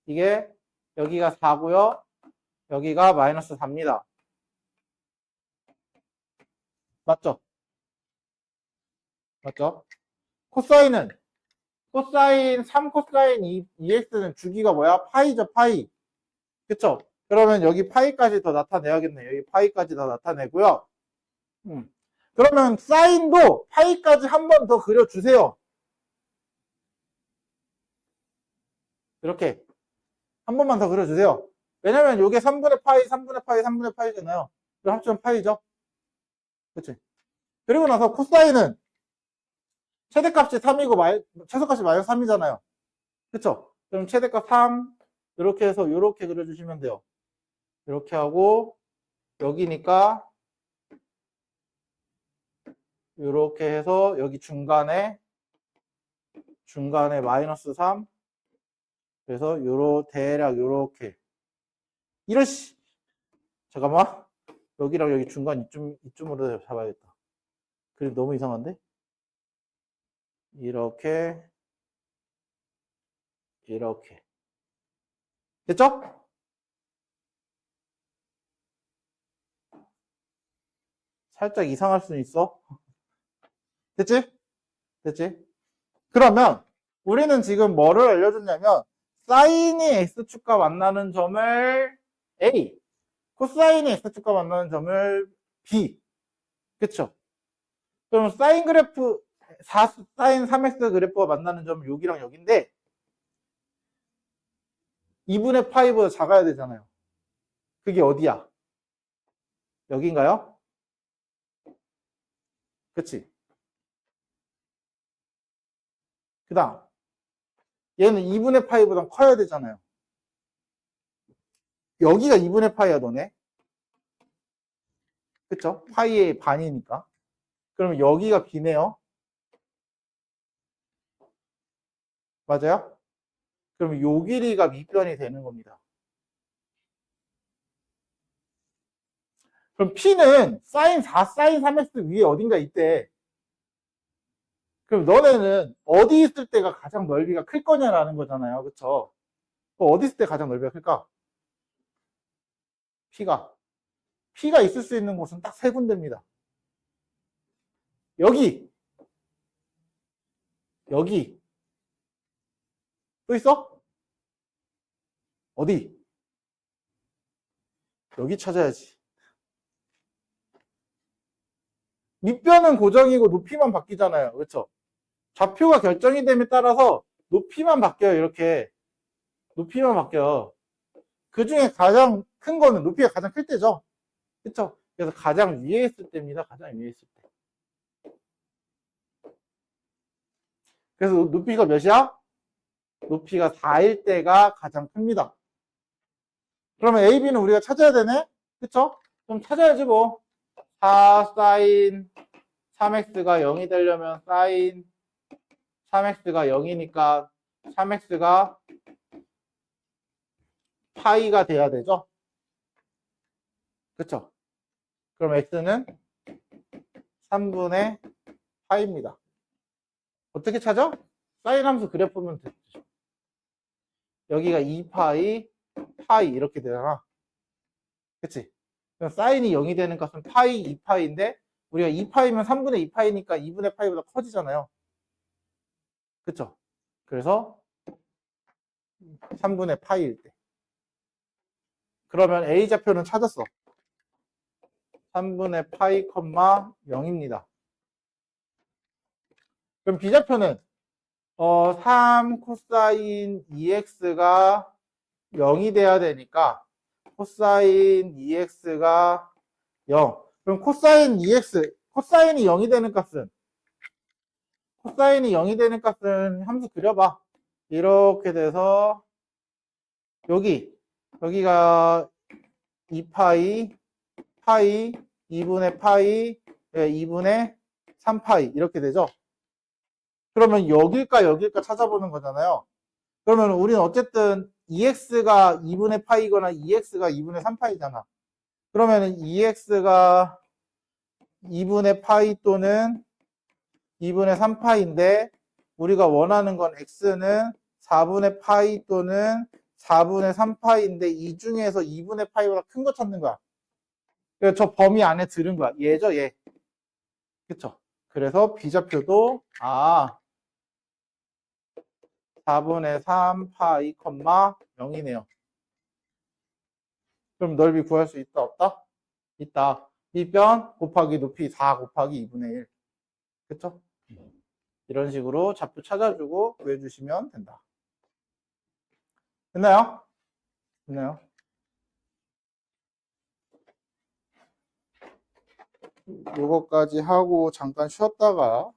이게, 여기가 4고요. 여기가 마이너스 4입니다. 맞죠? 맞죠? 코사인은 코사인 3코사인 2x는 주기가 뭐야? 파이죠, 파이. 그쵸? 그러면 여기 파이까지 더 나타내야겠네. 여기 파이까지 더 나타내고요. 그러면 사인도 파이까지 한 번 더 그려주세요. 이렇게 한 번만 더 그려주세요. 왜냐면 이게 3분의 파이, 3분의 파이, 3분의 파이잖아요. 그럼 합치면 파이죠? 그치? 그리고 나서 코사인은 최대값이 3이고 최소값이 마이너스 3이잖아요. 그쵸? 그럼 최대값 3 이렇게 해서 이렇게 그려주시면 돼요. 이렇게 하고 여기니까 이렇게 해서 여기 중간에 마이너스 3 그래서 대략 요렇게 이러시 잠깐만 여기랑 여기 중간 이쯤으로 잡아야겠다. 그림 너무 이상한데? 이렇게 됐죠? 살짝 이상할 수는 있어. 됐지? 그러면 우리는 지금 뭐를 알려줬냐면 사인이 x축과 만나는 점을 a, 코사인이 x축과 만나는 점을 b. 그쵸? 그럼 사인 그래프 4사인 3x 그래프가 만나는 점은 여기랑 여기인데 2분의 파이보다 작아야 되잖아요. 그게 어디야? 여기인가요? 그치? 그 다음 얘는 2분의 파이보다 커야 되잖아요. 여기가 2분의 파이야 너네. 그쵸? 파이의 반이니까. 그러면 여기가 b네요. 맞아요? 그러면 요 길이가 밑변이 되는 겁니다. 그럼 P는 사인 4, 사인 3x 위에 어딘가 있대. 그럼 너네는 어디 있을 때가 가장 넓이가 클 거냐라는 거잖아요. 그쵸? 어디 있을 때 가장 넓이가 클까? P가 있을 수 있는 곳은 딱 세 군데입니다. 여기 또 있어? 어디? 여기 찾아야지. 밑변은 고정이고 높이만 바뀌잖아요. 그렇죠? 좌표가 결정이 됨에 따라서 높이만 바뀌어요. 이렇게 높이만 바뀌어요. 그 중에 가장 큰 거는 높이가 가장 클 때죠. 그렇죠? 그래서 가장 위에 있을 때입니다. 가장 위에 있을 때. 그래서 높이가 몇이야? 높이가 4일 때가 가장 큽니다. 그러면 A, B는 우리가 찾아야 되네? 그쵸? 그럼 찾아야지 뭐. 4 사인 3x가 0이 되려면 사인 3x가 0이니까 3x가 파이가 돼야 되죠? 그쵸? 그럼 x는 3분의 파이입니다. 어떻게 찾아? 사인 함수 그래프면 되죠. 여기가 2파이, 파이 이렇게 되잖아. 그치? 그럼 사인이 0이 되는 값은 파이, 2파이인데 우리가 2파이면 3분의 2파이니까 2분의 파이보다 커지잖아요. 그쵸? 그래서 3분의 파이일 때. 그러면 A좌표는 찾았어. 3분의 파이, 0입니다. 그럼 B좌표는 3 코사인 2x가 0이 돼야 되니까 코사인 2x가 0. 그럼 코사인 2x, 코사인이 0이 되는 값은 함수 그려봐. 이렇게 돼서 여기가 2파이, 파이, 2분의 파이, 2분의 3파이 이렇게 되죠. 그러면 여길까 찾아보는 거잖아요. 그러면 우리는 어쨌든 2x가 2분의 파이거나 2x가 2분의 3파이잖아. 그러면 2x가 2분의 파이 또는 2분의 3파인데 우리가 원하는 건 x는 4분의 파이 또는 4분의 3파인데 이 중에서 2분의 파이보다 큰 거 찾는 거야. 그래서 저 범위 안에 들은 거야. 얘죠, 얘. 그쵸? 그래서 B좌표도 4분의 3파이, 0이네요. 그럼 넓이 구할 수 있다, 없다? 있다. 밑변 곱하기 높이 4 곱하기 2분의 1. 그쵸? 이런 식으로 좌표 찾아주고 구해주시면 된다. 됐나요? 됐나요? 요거까지 하고 잠깐 쉬었다가